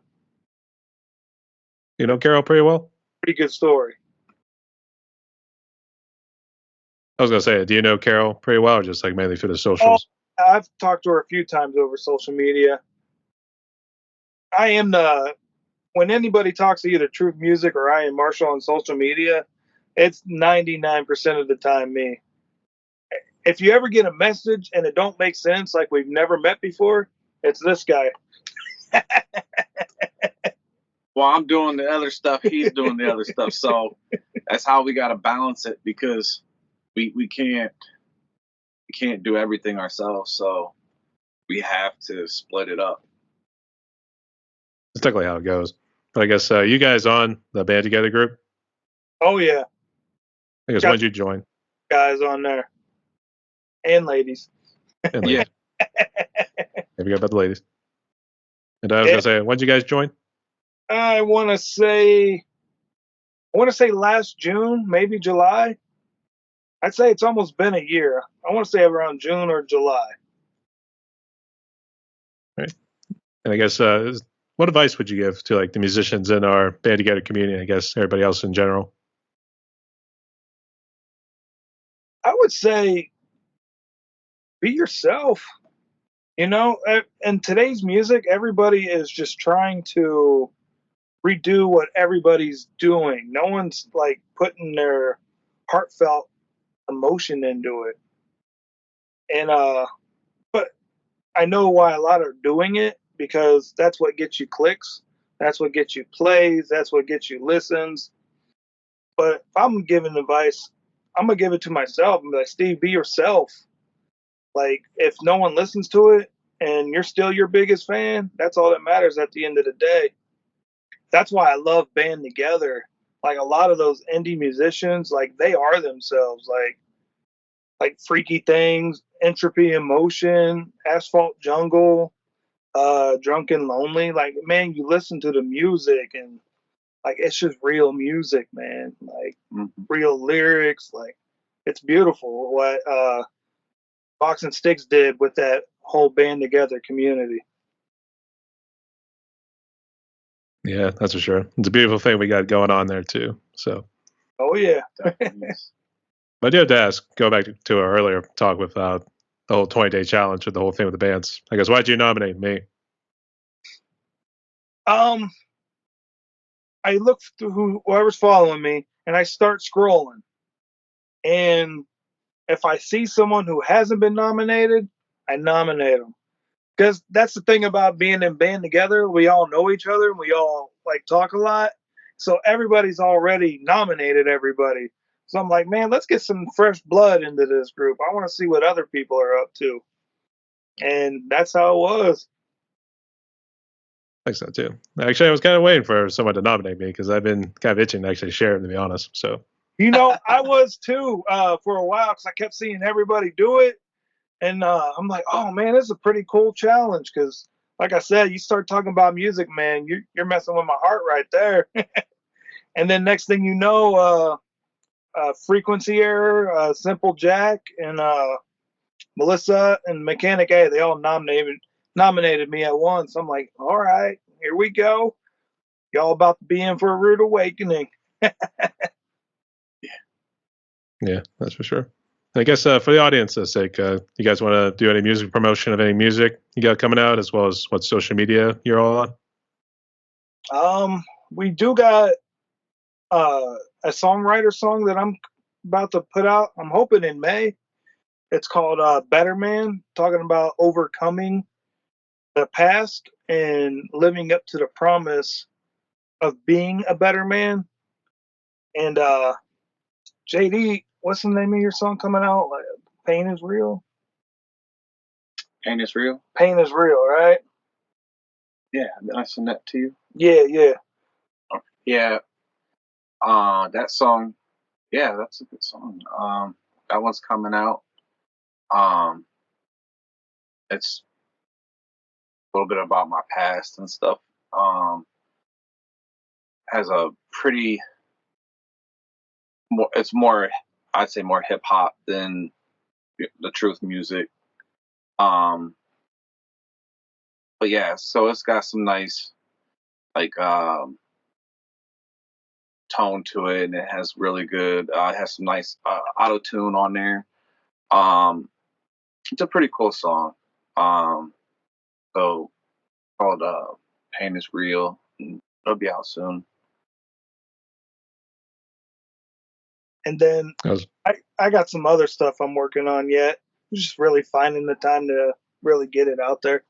You know Carol pretty well? Pretty good story. I was gonna say, do you know Carol pretty well, or just like mainly through the socials? Oh, I've talked to her a few times over social media. I am when anybody talks to either Truth Music or IAMMarshall on social media, it's 99% of the time me. If you ever get a message and it don't make sense, like we've never met before, it's this guy. Well, I'm doing the other stuff, he's doing the other stuff, so that's how we got to balance it, because we can't do everything ourselves, so we have to split it up. That's technically how it goes. But I guess you guys on the Band Together group? Oh yeah. I guess when did you join? Guys on there. And ladies. And ladies. Yeah. I forgot about the ladies. And I was gonna say, when did you guys join? I want to say last June, maybe July. I'd say it's almost been a year. I want to say around June or July. Right. And I guess what advice would you give to like the musicians in our band together community? I guess everybody else in general. I would say be yourself. You know, in today's music, everybody is just trying to redo what everybody's doing. No one's like putting their heartfelt emotion into it. And but I know why a lot are doing it, because that's what gets you clicks, that's what gets you plays, that's what gets you listens. But if I'm giving advice, I'm gonna give it to myself and be like, Steve, be yourself. Like, if no one listens to it and you're still your biggest fan, that's all that matters at the end of the day. That's why I love Band Together. Like, a lot of those indie musicians, like, they are themselves. Like Freaky Things, Entropy in Motion, Asphalt Jungle, Drunken Lonely. Like, man, you listen to the music and like it's just real music, man. Like real lyrics. Like, it's beautiful what Box and Sticks did with that whole Band Together community. Yeah, that's for sure. It's a beautiful thing we got going on there too. So, Oh yeah. but I do have to ask, go back to our earlier talk with the whole 20-day challenge with the whole thing with the bands. I guess why'd you nominate me? I look through whoever's following me and I start scrolling. And if I see someone who hasn't been nominated, I nominate them. Because that's the thing about being in Band Together. We all know each other and we all like talk a lot. So everybody's already nominated everybody. So I'm like, man, let's get some fresh blood into this group. I want to see what other people are up to. And that's how it was. I think so too. Actually, I was kind of waiting for someone to nominate me because I've been kind of itching to actually share them, to be honest. So, You know, I was too for a while because I kept seeing everybody do it. And I'm like, oh man, this is a pretty cool challenge because, like I said, you start talking about music, man, you're messing with my heart right there. And then next thing you know, Frequency Error, Simple Jack, and Melissa and Mechanic A, they all nominated me at once. I'm like, all right, here we go. Y'all about to be in for a rude awakening. yeah, that's for sure. I guess for the audience's sake, you guys want to do any music promotion of any music you got coming out, as well as what social media you're all on? We do got a songwriter song that I'm about to put out. I'm hoping in May. It's called Better Man, talking about overcoming the past and living up to the promise of being a better man. And JD, what's the name of your song coming out? Like, Pain is Real? Pain is Real? Pain is Real, right? Yeah, did I send that to you? Yeah. Yeah. That song, yeah, that's a good song. That one's coming out. It's a little bit about my past and stuff. Has a pretty, it's more, I'd say more hip hop than the truth music. But yeah, so it's got some nice like tone to it, and it has really good. It has some nice auto tune on there. It's a pretty cool song. So called "Pain Is Real." And it'll be out soon. And then I got some other stuff I'm working on yet. Just really finding the time to really get it out there.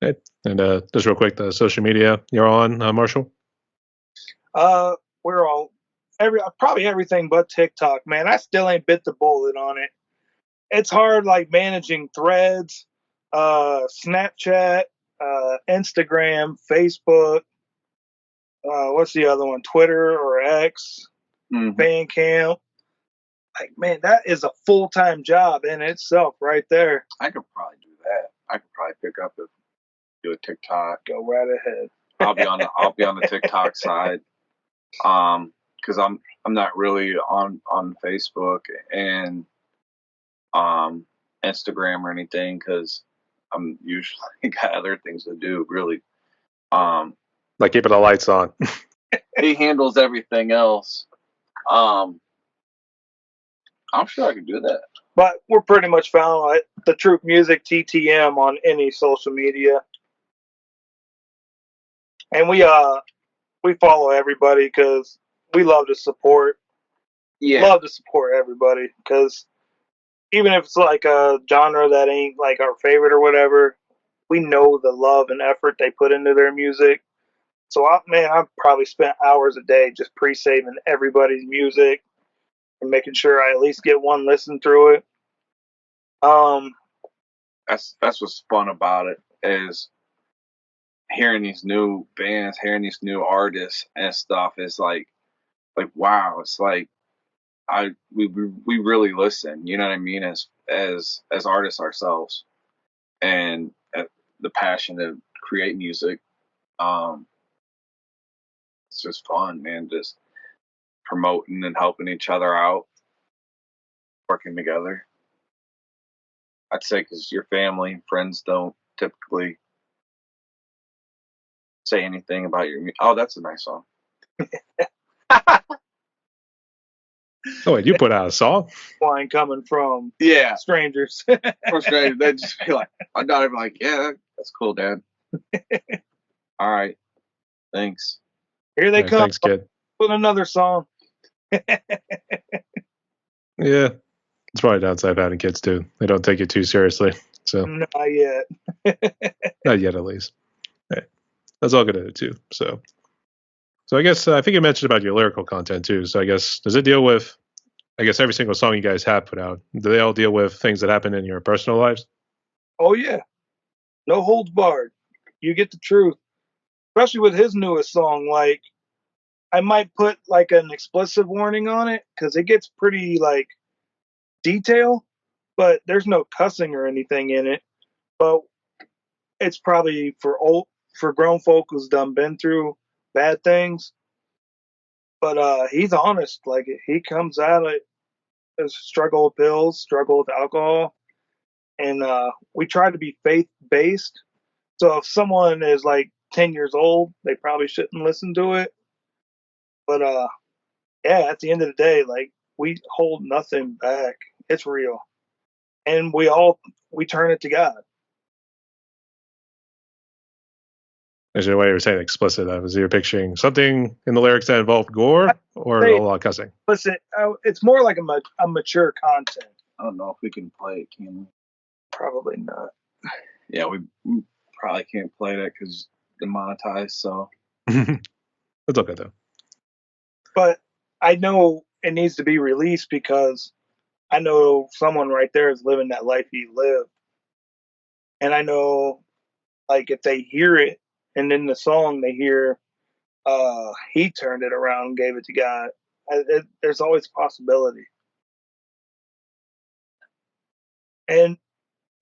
Okay. And just real quick, the social media you're on, Marshall? We're all probably everything but TikTok, man. I still ain't bit the bullet on it. It's hard, like managing Threads, Snapchat, Instagram, Facebook. What's the other one? Twitter or X, Bandcamp. Like, man, that is a full-time job in itself, right there. I could probably do that. I could probably pick up and do a TikTok. Go right ahead. I'll be on the TikTok side. Because I'm not really on Facebook and Instagram or anything, because I'm usually got other things to do. Really, um, Like keeping the lights on. he handles everything else. I'm sure I could do that. But we're pretty much found like the Truth Music TTM on any social media, and we follow everybody because we love to support. Yeah, Love to support everybody because even if it's like a genre that ain't like our favorite or whatever, we know the love and effort they put into their music. So, I've probably spent hours a day just pre-saving everybody's music and making sure I at least get one listen through it. that's what's fun about it is hearing these new bands, hearing these new artists and stuff. Is like wow. It's like we really listen. You know what I mean? As artists ourselves, and the passion to create music. Um, it's just fun, man. Just promoting and helping each other out, working together. I'd say because your family and friends don't typically say anything about your. Oh, that's a nice song. Oh, wait, you put out a song? Wine coming from Yeah, strangers. frustrated. They'd just be like, I'm not even like, yeah, that's cool, Dad. All right, thanks. Here they Yeah, come thanks, kid. with another song. Yeah, it's probably a downside of having kids too. They don't take it too seriously. So Not yet. not yet, at least. Hey, that's all good at it too. So I guess I think you mentioned about your lyrical content too. So I guess does it deal with? I guess every single song you guys have put out, do they all deal with things that happen in your personal lives? Oh yeah, no holds barred. You get the truth. Especially with his newest song, like I might put like an explicit warning on it because it gets pretty like detail, but there's no cussing or anything in it. But it's probably for grown folk who's done been through bad things. But he's honest. Like he comes at it as struggle with pills, struggle with alcohol, and we try to be faith based. So if someone is like 10 years old, they probably shouldn't listen to it. But yeah, at the end of the day, like we hold nothing back. It's real, and we turn it to God. Is there a way you're saying explicit? Was you're picturing something in the lyrics that involved gore or a Say, lot of cussing? listen, it's more like a mature content. I don't know if we can play it, can we? Probably not. Yeah, we probably can't play that because demonetized. So It's okay though. But I know it needs to be released because I know someone right there is living that life he lived. And I know, like, if they hear it and in the song they hear, he turned it around and gave it to God, there's always a possibility. And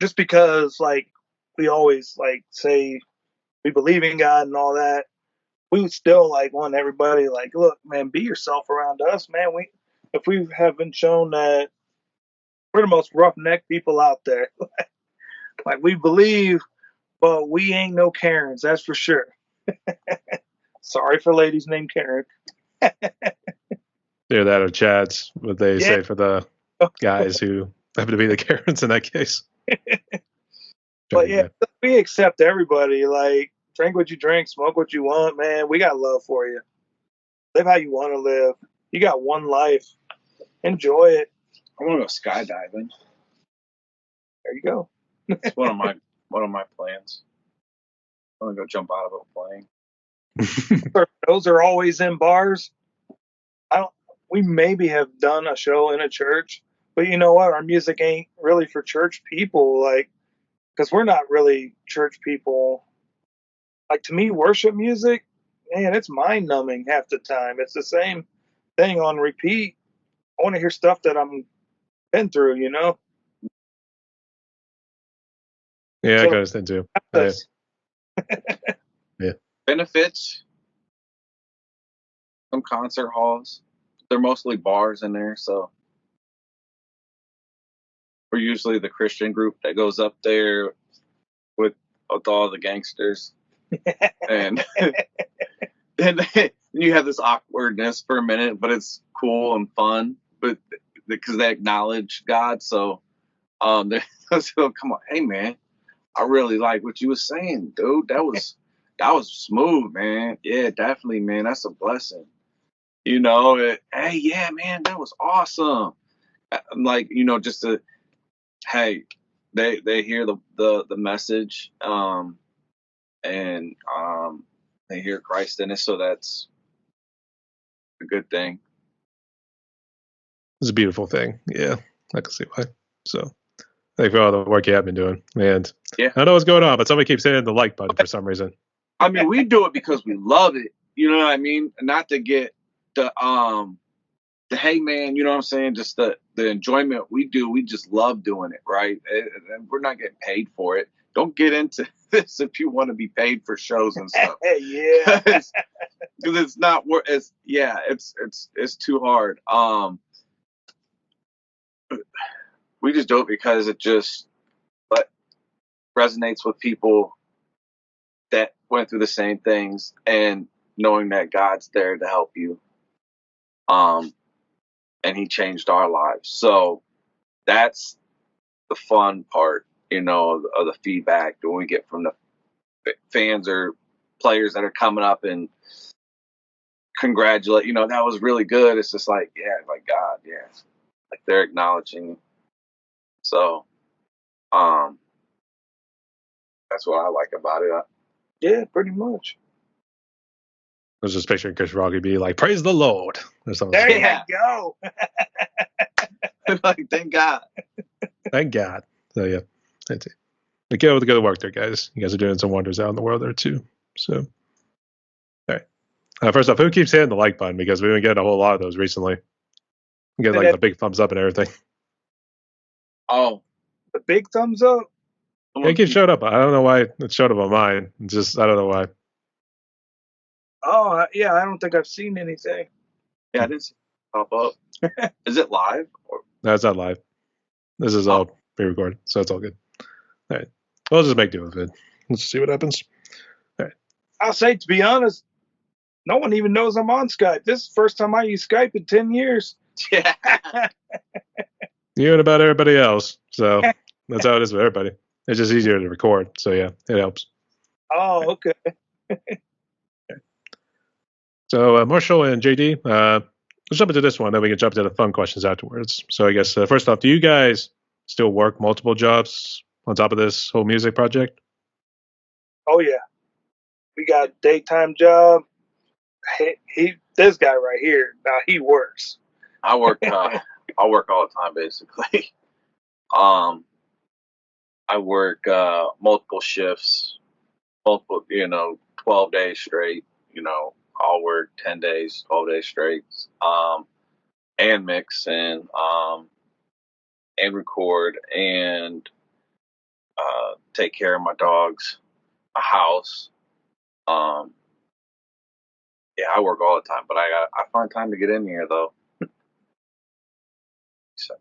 just because, like, we always, like, say we believe in God and all that, we would still, like, want everybody, like, look, man, be yourself around us, man. If we have been shown that we're the most roughneck people out there. Like we believe, but we ain't no Karens, that's for sure. Sorry for ladies named Karen. Either that or Chad's, what they Yeah. say for the guys who happen to be the Karens in that case. But yeah, we accept everybody. Like, drink what you drink, smoke what you want, man. We got love for you. Live how you want to live. You got one life. Enjoy it. I want to go skydiving. There you go. It's one of my plans. I want to go jump out of a plane. Those are always in bars. I don't. We maybe have done a show in a church, but you know what? Our music ain't really for church people. Like, because we're not really church people. Like to me, worship music, man, it's mind numbing half the time. It's the same thing on repeat. I want to hear stuff that I'm been through, you know. Yeah, I So can understand too. Yeah. Benefits, some concert halls. They're mostly bars in there, so we're usually the Christian group that goes up there. with all the gangsters, and then you have this awkwardness for a minute, but it's cool and fun, but because they acknowledge God, so so come on, hey man, I really like what you were saying, dude. That was smooth, man. Yeah, definitely, man. That's a blessing. Hey, yeah, man, that was awesome. I'm like, just to, hey, they hear the message, and they hear Christ in it, so that's a good thing. It's a beautiful thing. Yeah, I can see why. So, thank you for all the work you have been doing. And Yeah. I don't know what's going on, but somebody keeps hitting the like button for some reason. I mean, we do it because we love it. You know what I mean? Not to get the hey man, you know what I'm saying? Just the enjoyment we do. We just love doing it, right? And we're not getting paid for it. Don't get into this if you want to be paid for shows and stuff. Yeah. Because it's not worth. It's too hard. We just do it because it just resonates with people that went through the same things, and knowing that God's there to help you. And He changed our lives. So that's the fun part, of the feedback that we get from the fans or players that are coming up and congratulate. That was really good. It's just like, yeah, like God, yeah, like they're acknowledging. So, that's what I like about it. Yeah, pretty much. I was just picturing Chris Rocky be like, "Praise the Lord," or something. There Yeah. you go. Like, thank God. Thank God. So yeah, that's it. But get with the good work there, guys. You guys are doing some wonders out in the world there too. So, all right. First off, who keeps hitting the like button? Because we've been getting a whole lot of those recently. You get like the big thumbs up and everything. Oh, the big thumbs up. Yeah, it keeps showing up. I don't know why it showed up on mine. It's just I don't know why. Oh, yeah, I don't think I've seen anything. Yeah, I didn't see it pop up. Is it live? No, it's not live. This is all pre-recorded, so it's all good. All right. We'll just make do with it. Let's see what happens. All right. I'll say, to be honest, no one even knows I'm on Skype. This is the first time I use Skype in 10 years. Yeah. You and about everybody else. So that's how it is with everybody. It's just easier to record. So yeah, it helps. Oh, okay. So Marshall and JD, let's jump into this one. Then we can jump to the fun questions afterwards. So I guess first off, do you guys still work multiple jobs on top of this whole music project? Oh, yeah. We got a daytime job. This guy right here, now he works. I work all the time basically. I work multiple shifts, 12 days straight. I'll work 10 days, 12 days straight, and mix and record and take care of my dogs, a house. Yeah, I work all the time, but I find time to get in here though.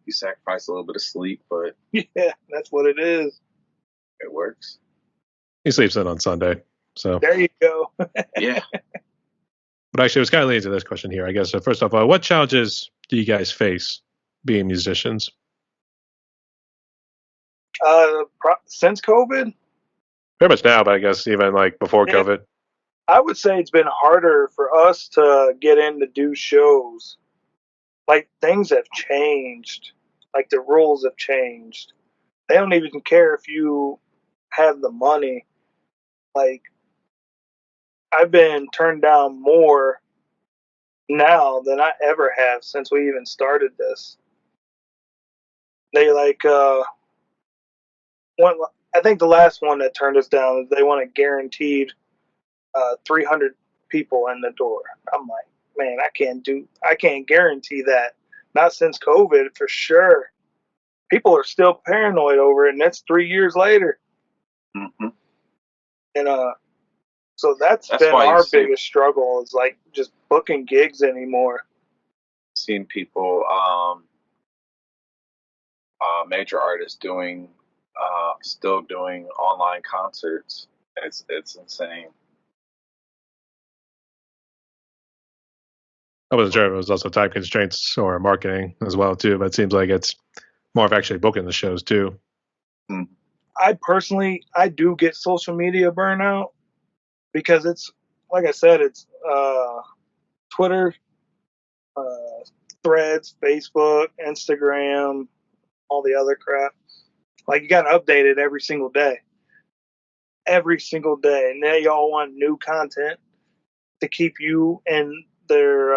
You sacrifice a little bit of sleep, but Yeah, that's what it is. it works. He sleeps in on Sunday. So There you go. Yeah. But actually, it was kind of leading to this question here, I guess. So first off, what challenges do you guys face being musicians? Since COVID, Pretty much now, but I guess even like before COVID. I would say it's been harder for us to get in to do shows. Like, things have changed. Like, the rules have changed. They don't even care if you have the money. Like, I've been turned down more now than I ever have since we even started this. They I think the last one that turned us down is they want a guaranteed 300 people in the door. I'm like, man, I can't guarantee that. Not since COVID, for sure. People are still paranoid over it, and that's 3 years later. Mm-hmm. And so that's been our biggest struggle, is like just booking gigs anymore. Seeing people, major artists doing still doing online concerts. It's insane. I wasn't sure if it was also time constraints or marketing as well too, but it seems like it's more of actually booking the shows too. I do get social media burnout because it's, like I said, it's Twitter, Threads, Facebook, Instagram, all the other crap. Like, you got to update it every single day. Every single day. And now y'all want new content to keep you in their,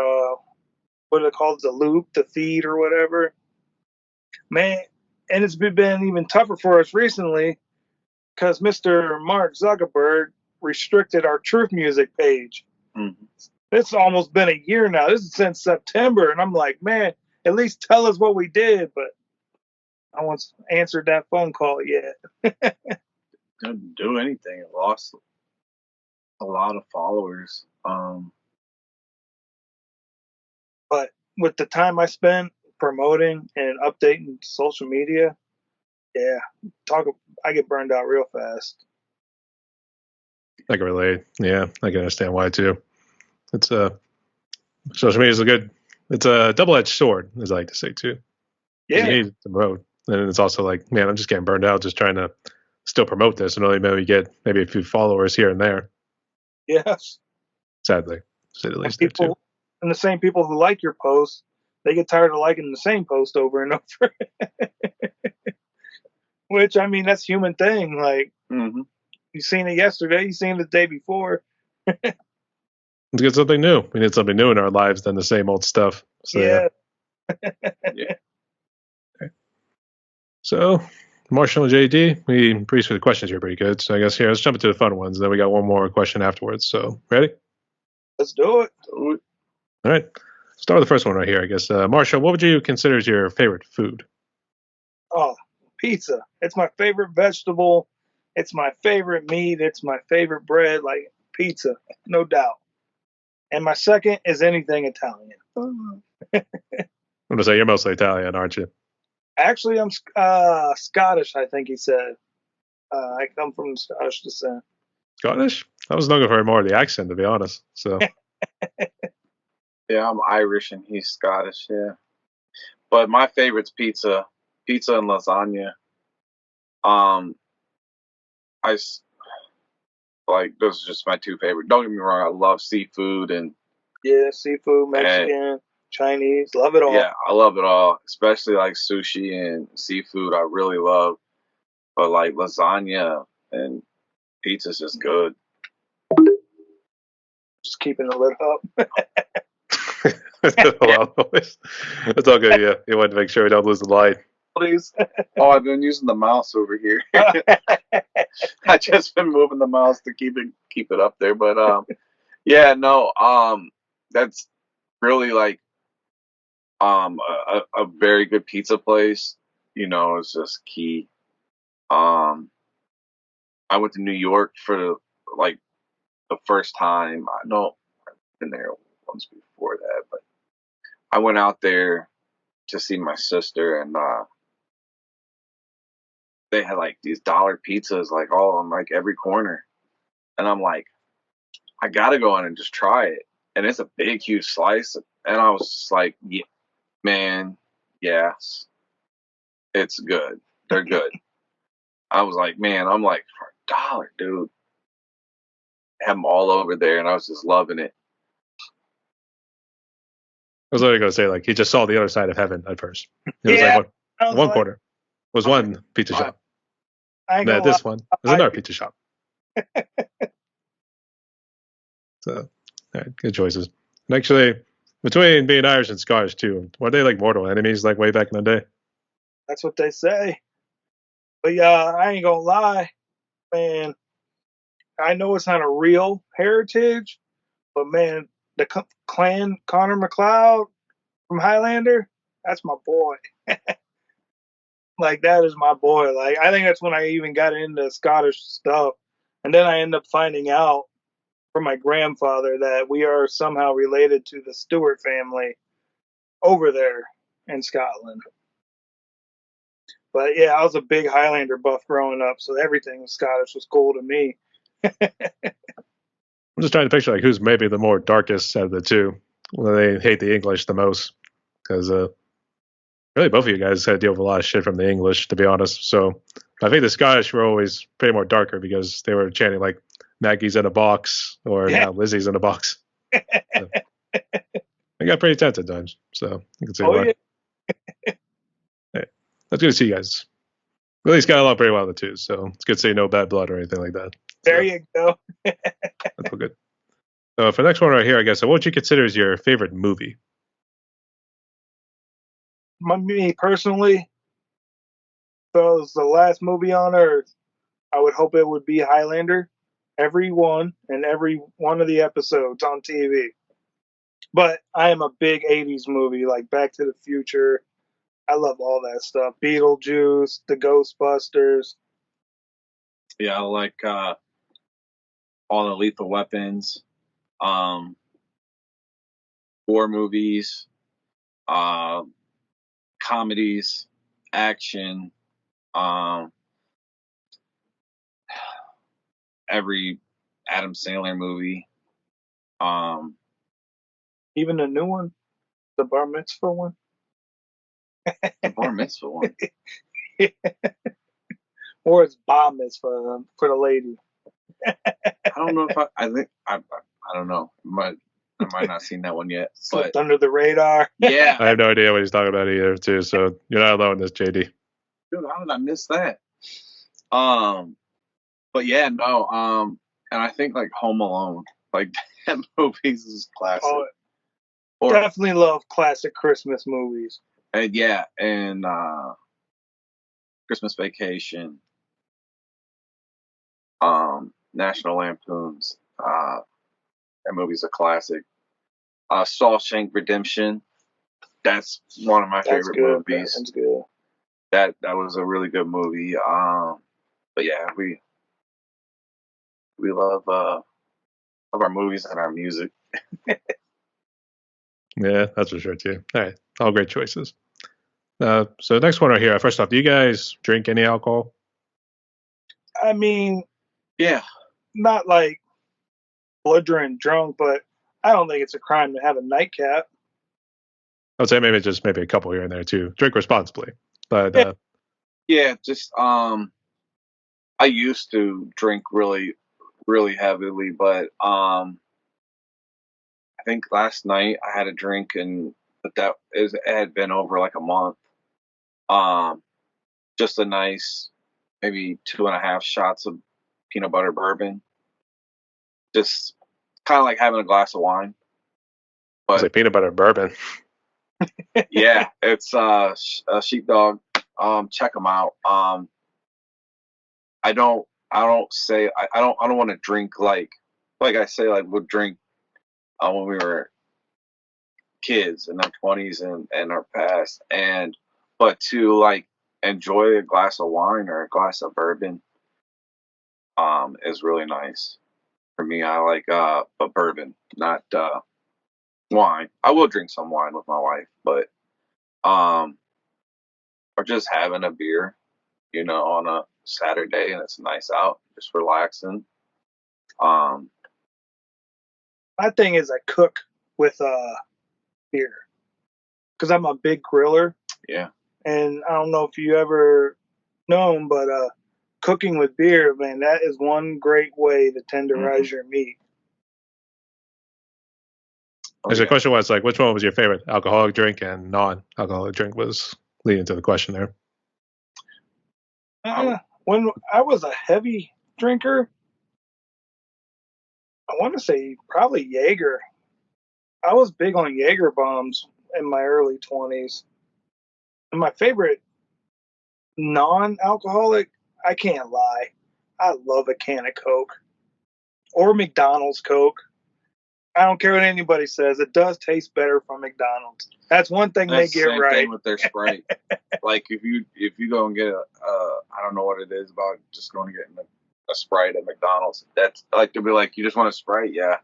what are they called? The loop, the feed, or whatever. Man, and it's been even tougher for us recently because Mr. Mark Zuckerberg restricted our Truth Music page. Mm-hmm. It's almost been a year now. This is since September, and I'm like, man, at least tell us what we did. But I once answered that phone call yet. Didn't do anything. It lost a lot of followers. But with the time I spent promoting and updating social media, yeah, I get burned out real fast. I can relate. Yeah, I can understand why too. It's social media is it's a double-edged sword, as I like to say too. Yeah, You need to promote, and it's also like, man, I'm just getting burned out just trying to still promote this and only maybe get maybe a few followers here and there. yes. Sadly, to say the least, there too. People, and the same people who like your posts, they get tired of liking the same post over and over. Which, I mean, that's a human thing. Like, you seen it yesterday, you seen it the day before. Let's get something new. We need something new in our lives than the same old stuff. So Yeah. Yeah. Okay. So, Marshall and JD, we briefly the questions here pretty good. So I guess here, let's jump into the fun ones. Then we got one more question afterwards. So ready? Let's do it. All right. Start with the first one right here, I guess. Marshall, what would you consider as your favorite food? Oh, pizza. It's my favorite vegetable. It's my favorite meat. It's my favorite bread. Like, pizza, no doubt. And my second is anything Italian. I'm going to say you're mostly Italian, aren't you? Actually, I'm Scottish, I think he said. I come from Scottish descent. Scottish? I was looking for more of the accent, to be honest. So Yeah, I'm Irish and he's Scottish. Yeah, but my favorite's pizza and lasagna. I like those are just my two favorite. Don't get me wrong, I love seafood and Yeah, seafood, Mexican, Chinese, love it all. Yeah, I love it all, especially like sushi and seafood. I really love, but like lasagna and pizza's just good. Just keeping the lid up. well, it's all good. Yeah, you want to make sure we don't lose the light. Please. Oh, I've been using the mouse over here. I just been moving the mouse to keep it up there. But yeah, no, that's really like a very good pizza place. You know, is just key. I went to New York for like the first time. I know I've been there once before that, but I went out there to see my sister, and they had like these dollar pizzas, like all on like every corner, and I'm like, I gotta go in and just try it, and it's a big, huge slice, and I was just like, yeah, man, yes, it's good. They're good. I was like, man, I'm like, for $1, dude, have them all over there, and I was just loving it. I was literally going to say, like, he just saw the other side of heaven at first. It was Yeah, like one corner was one pizza shop. And at this one is another pizza shop. So, all right, good choices. And actually, between being Irish and Scottish too, were they like mortal enemies like way back in the day? That's what they say. But yeah, I ain't gonna lie, man. I know it's not a real heritage, but man, the clan Connor McLeod from Highlander, that's my boy. Like, that is my boy. Like, I think that's when I even got into Scottish stuff. And then I end up finding out from my grandfather that we are somehow related to the Stewart family over there in Scotland. But yeah, I was a big Highlander buff growing up, so everything Scottish was cool to me. I'm just trying to picture like who's maybe the more darkest out of the two. Well, they hate the English the most because really both of you guys had to deal with a lot of shit from the English, to be honest. So I think the Scottish were always pretty more darker because they were chanting like Maggie's in a box or Yeah. now Lizzie's in a box. So, I got pretty tense at times, so you can see Oh why. yeah, Hey, that's good to see you guys. At least got along pretty well the two, so it's good to see no bad blood or anything like that. there So, you go. that's all good. For the next one right here, I guess, what would you consider as your favorite movie? Me personally, if it was the last movie on Earth, I would hope it would be Highlander. Every one and every one of the episodes on TV. But I am a big 80s movie, like Back to the Future. I love all that stuff. Beetlejuice, the Ghostbusters. Yeah, I like all the Lethal Weapons, war movies, comedies, action, um, every Adam Sandler movie. Even the new one, the Bar Mitzvah one. The Bar Mitzvah one. Or it's Bar Mitzvah for the lady. I don't know if I think I don't know. I might not seen that one yet. But Slipped under the radar. yeah, I have no idea what he's talking about either, too. So you're not alone in this, JD. dude, how did I miss that? But yeah, no. And I think like Home Alone, like that movie's is classic. Oh, Or definitely love classic Christmas movies. and yeah, and Christmas Vacation, National Lampoons. That movie's a classic. Shawshank Redemption. That's one of my That's favorite good. movies. That's good. That was a really good movie. But yeah, we love our movies and our music. Yeah, that's for sure, too. All right. All great choices. So the next one right here. First off, do you guys drink any alcohol? I mean, Yeah, not like belligerent drunk, but I don't think it's a crime to have a nightcap. I would say maybe a couple here and there too. Drink responsibly, but Yeah. yeah. Just I used to drink really, really heavily, but I think last night I had a drink, but it had been over like a month. Just a nice, maybe 2.5 shots of peanut butter bourbon. Just kind of like having a glass of wine. I was But like peanut butter bourbon. yeah, it's a Sheepdog. Check them out. I don't say I don't want to drink like I say like we'll drink when we were kids in our 20s and our past, but to like enjoy a glass of wine or a glass of bourbon is really nice for me. I like a bourbon, not wine. I will drink some wine with my wife, but or just having a beer, on a Saturday and it's nice out, just relaxing. My thing is I cook with beer because I'm a big griller. Yeah. And I don't know if you ever known, but cooking with beer, man, that is one great way to tenderize your meat. The question was like, which one was your favorite alcoholic drink and non-alcoholic drink was leading to the question there. When I was a heavy drinker, I want to say probably Jaeger. I was big on Jaeger bombs in my early 20s. And my favorite non-alcoholic, I can't lie, I love a can of Coke or McDonald's Coke. I don't care what anybody says. It does taste better from McDonald's. That's one thing That's they get the same right. thing with their Sprite. Like if you go and get I don't know what it is about just going to get a Sprite at McDonald's. That's like to be like, you just want a Sprite, yeah.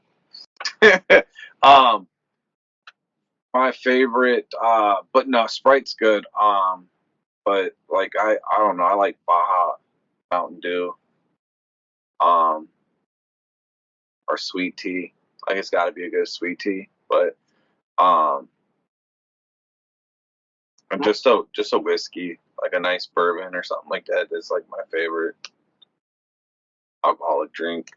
My favorite, but no, Sprite's good. But like I don't know. I like Baja Mountain Dew, um, or sweet tea. Like it's got to be a good sweet tea. But um, and just a whiskey, like a nice bourbon or something like that. Is like my favorite alcoholic drink.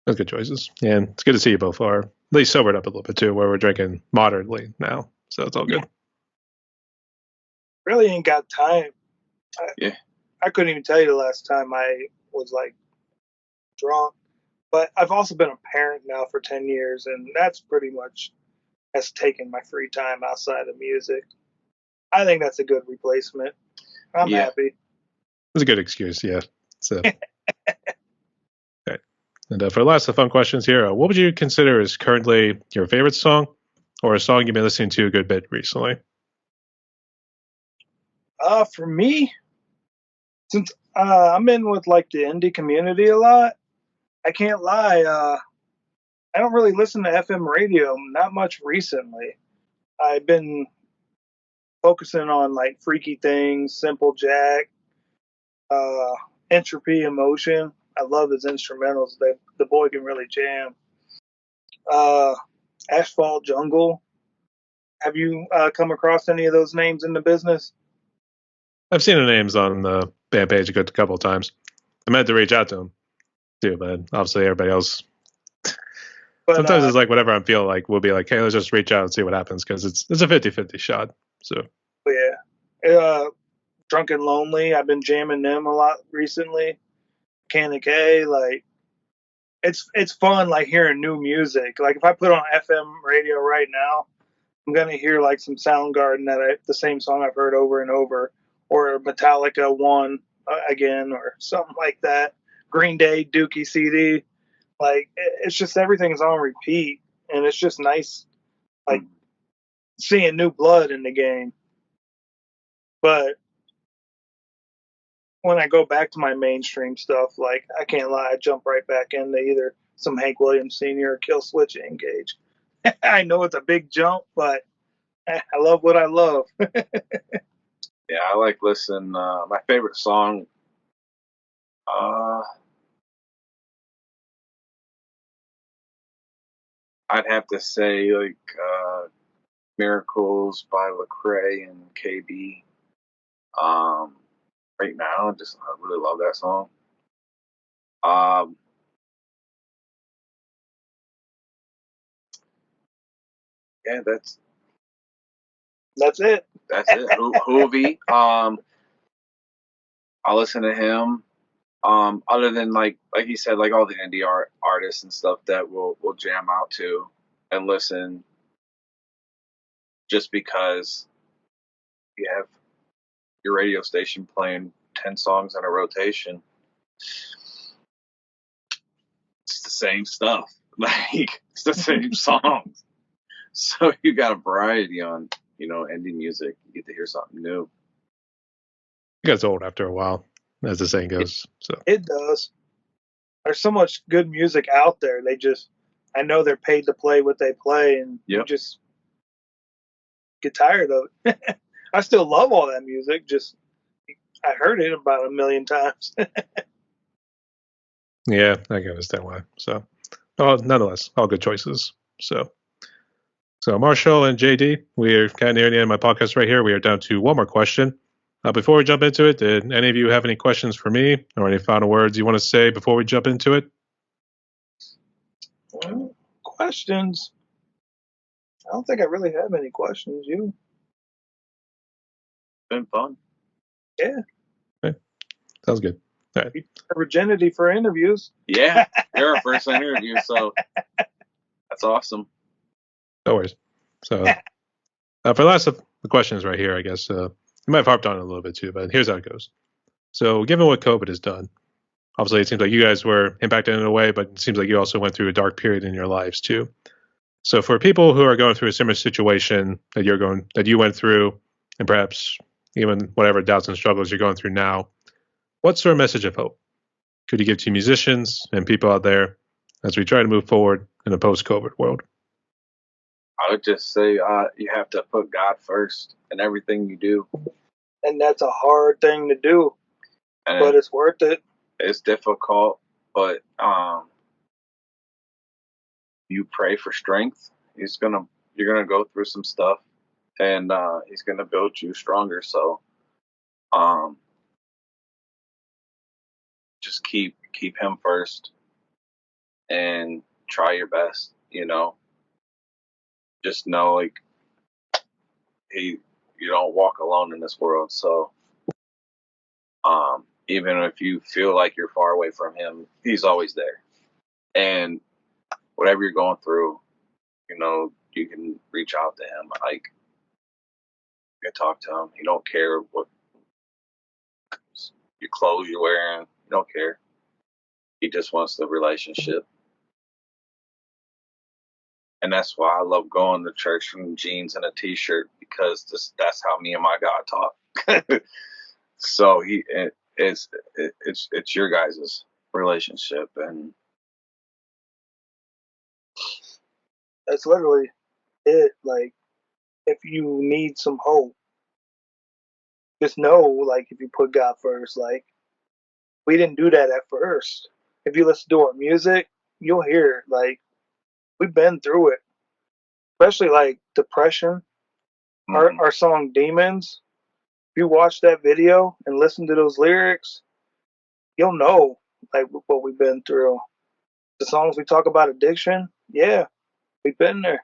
Those good choices. And it's good to see you both are at least sobered up a little bit too, where we're drinking moderately now. So it's all good. Really ain't got time. Yeah. I couldn't even tell you the last time I was like drunk. But I've also been a parent now for 10 years, and that's pretty much has taken my free time outside of music. I think that's a good replacement. I'm Yeah. happy. It's a good excuse, yeah. So, okay. And for the last of the fun questions here, what would you consider is currently your favorite song or a song you've been listening to a good bit recently? For me, since I'm in with like the indie community a lot, I can't lie. I don't really listen to FM radio, not much recently. I've been focusing on like Freaky Things, Simple Jack, uh, Entropy, Emotion. I love his instrumentals. The boy can really jam. Uh, Asphalt Jungle. Have you come across any of those names in the business? I've seen the names on the band page a couple of times. I meant to reach out to them too, but obviously everybody else. But Sometimes it's like whatever I'm feeling like, we'll be like, hey, let's just reach out and see what happens because it's a 50-50 shot. So yeah, Drunken Lonely. I've been jamming them a lot recently. Mechanic A, like it's fun like hearing new music. Like if I put on FM radio right now, I'm gonna hear like some Soundgarden the same song I've heard over and over, or Metallica One again, or something like that. Green Day Dookie CD. Like it's just everything's on repeat, and it's just nice, like seeing new blood in the game. But when I go back to my mainstream stuff, like I can't lie, I jump right back into either some Hank Williams Sr. or Kill Switch Engage. I know it's a big jump, but I love what I love. Yeah, I like listening. My favorite song, I'd have to say like "Miracles" by Lecrae and KB. Right now, I really love that song. Um, yeah, that's it. that's it. Hoovy. I listen to him. Other than like you said, like all the indie artists and stuff that we'll jam out to and listen, just because you have your radio station playing 10 songs in a rotation. It's the same stuff. Like it's the same songs. So you got a variety on, indie music. You get to hear something new. it gets old after a while, as the saying goes. So It does. There's so much good music out there. I know they're paid to play what they play, and you just get tired of it. I still love all that music. Just I heard it about a million times. yeah, I can understand why. So, nonetheless, all good choices. So Marshall and JD, we are kind of near the end of my podcast right here. We are down to one more question. Before we jump into it, did any of you have any questions for me or any final words you want to say before we jump into it? Questions? I don't think I really have any questions. You? Been fun. Yeah. Okay. Sounds good. All right. Virginity for interviews. Yeah, you're our first interview, so that's awesome. No worries. So, for the last of the questions right here, I guess you might have harped on it a little bit too, but here's how it goes. So, given what COVID has done, obviously it seems like you guys were impacted in a way, but it seems like you also went through a dark period in your lives too. So, for people who are going through a similar situation that you went through, and perhaps even whatever doubts and struggles you're going through now, what sort of message of hope could you give to musicians and people out there as we try to move forward in a post-COVID world? I would just say you have to put God first in everything you do. And that's a hard thing to do, but it's worth it. It's difficult, but you pray for strength. You're gonna go through some stuff, and He's gonna build you stronger. So, just keep Him first, and try your best. Just know like you don't walk alone in this world. So, even if you feel like you're far away from Him, He's always there. And whatever you're going through, you can reach out to Him. Like, you can talk to Him. He don't care what your clothes you're wearing. He don't care. He just wants the relationship. And that's why I love going to church in jeans and a t-shirt, because that's how me and my God talk. So it's your guys' relationship, and That's literally it. Like, if you need some hope, just know, like, if you put God first, like, we didn't do that at first. If you listen to our music, you'll hear, like, we've been through it. Especially, like, depression. Our song Demons, if you watch that video and listen to those lyrics, you'll know, like, what we've been through. The songs we talk about addiction, yeah, we've been there.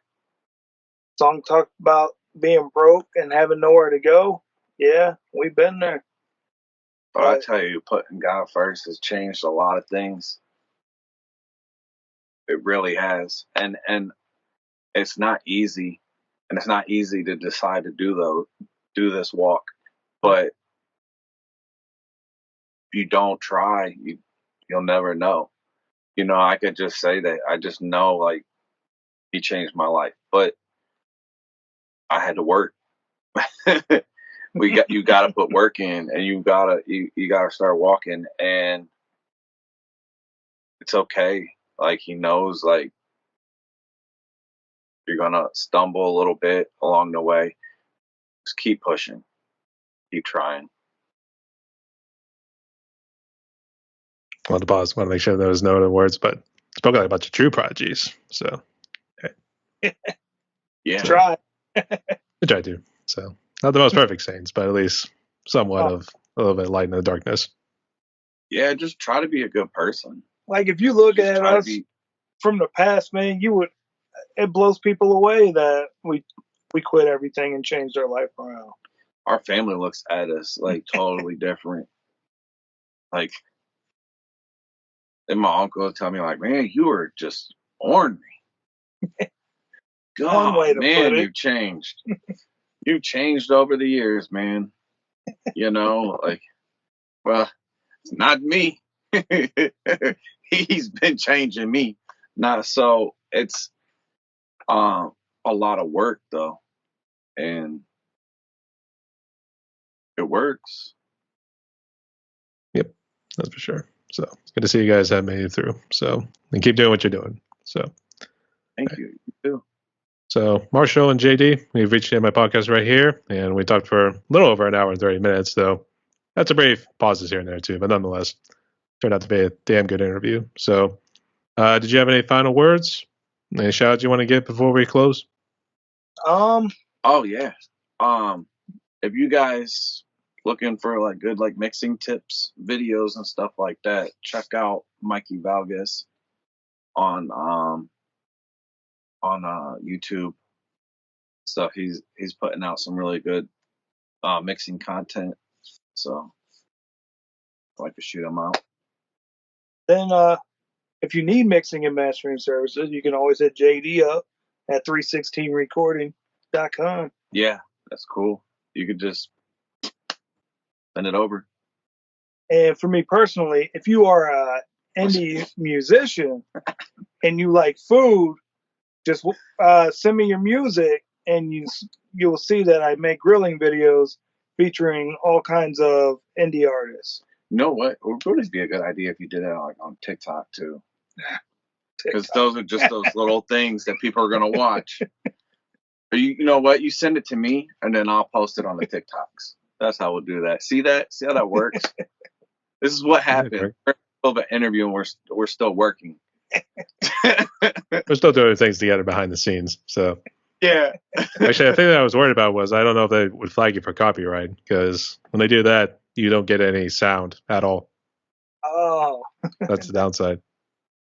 Song talk about being broke and having nowhere to go, yeah, we've been there. But I tell you, putting God first has changed a lot of things. It really has, and it's not easy, and it's not easy to decide to do this walk. But if you don't try, you'll never know. I could just say that I just know, like, He changed my life, but I had to work. You got to put work in, and you gotta start walking, and it's okay. Like, He knows, like, you're gonna stumble a little bit along the way. Just keep pushing, keep trying. I want to pause. Want to make sure there was no other words, but spoke like a bunch of true prodigies. So, Yeah, try. I try to. So, not the most perfect saints, but at least somewhat of a little bit of light in the darkness. Yeah, just try to be a good person. Like, if you look at us from the past, man, it blows people away that we quit everything and changed our life around. Our family looks at us like totally different. Like, and my uncle will tell me, like, man, you were just ornery. God, man, you've changed. You've changed over the years, man. Like, well, it's not me. He's been changing me. So it's a lot of work, though, and it works. Yep, that's for sure. So it's good to see you guys have made it through. So, and keep doing what you're doing. So, thank you. You too. So, Marshall and JD, we've reached the end of my podcast right here, and we talked for a little over an hour and 30 minutes. So, that's a brief pauses here and there too, but nonetheless, turned out to be a damn good interview. So, did you have any final words? Any shout outs you want to give before we close? Oh yeah. If you guys looking for like good like mixing tips, videos and stuff like that, check out Mikey Valgas on YouTube. So he's putting out some really good mixing content. So I'd like to shoot him out. Then if you need mixing and mastering services, you can always hit JD up at 316recording.com. Yeah, that's cool. You could just send it over. And for me personally, if you are an indie musician and you like food, just send me your music, and you'll see that I make grilling videos featuring all kinds of indie artists. You know what? It would really be a good idea if you did that like on TikTok too. Because those are just those little things that people are going to watch. Or you know what? You send it to me, and then I'll post it on the TikToks. That's how we'll do that. See that? See how that works? This is what happened. We're in the middle of an interview, and we're still working. We're still doing things together behind the scenes. So Yeah. actually, the thing that I was worried about was I don't know if they would flag you for copyright, because when they do that, you don't get any sound at all. Oh. That's the downside.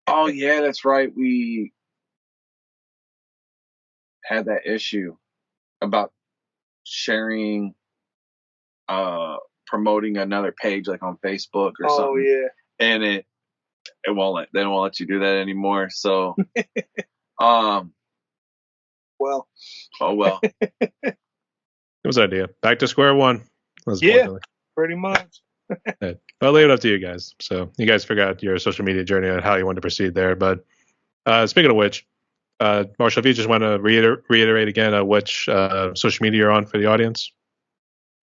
Oh yeah, that's right. We had that issue about sharing, promoting another page like on Facebook or something. Oh yeah. And they won't let you do that anymore. So, well. Well. Oh well. It was an idea. Back to square one. Yeah, pretty much. But I'll leave it up to you guys. So you guys figure out your social media journey and how you want to proceed there. But speaking of which, Marshall, if you just want to reiterate again which social media you're on for the audience.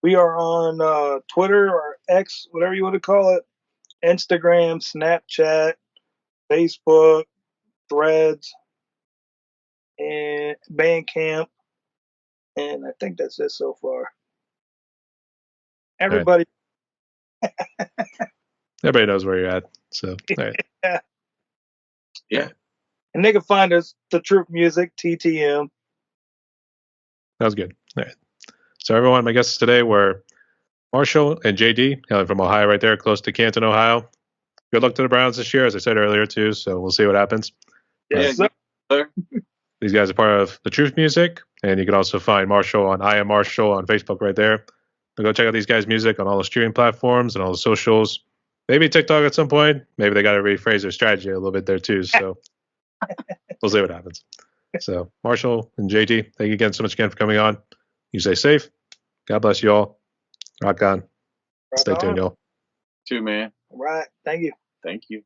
We are on Twitter or X, whatever you want to call it, Instagram, Snapchat, Facebook, Threads, and Bandcamp, and I think that's it so far. Everybody. Everybody knows where you're at. So, all right. Yeah. And they can find us, The Truth Music, TTM. That was good. All right. So everyone, my guests today were Marshall and JD, hailing from Ohio right there, close to Canton, Ohio. Good luck to the Browns this year, as I said earlier, too. So we'll see what happens. Yes, sir. These guys are part of The Truth Music, and you can also find Marshall on IAMMarshall on Facebook right there. So go check out these guys' music on all the streaming platforms and all the socials. Maybe TikTok at some point. Maybe they got to rephrase their strategy a little bit there, too. So we'll see what happens. So Marshall and JD, thank you again so much again for coming on. You stay safe. God bless you all. Rock on. Stay tuned, y'all. Too, man. All right. Thank you. Thank you.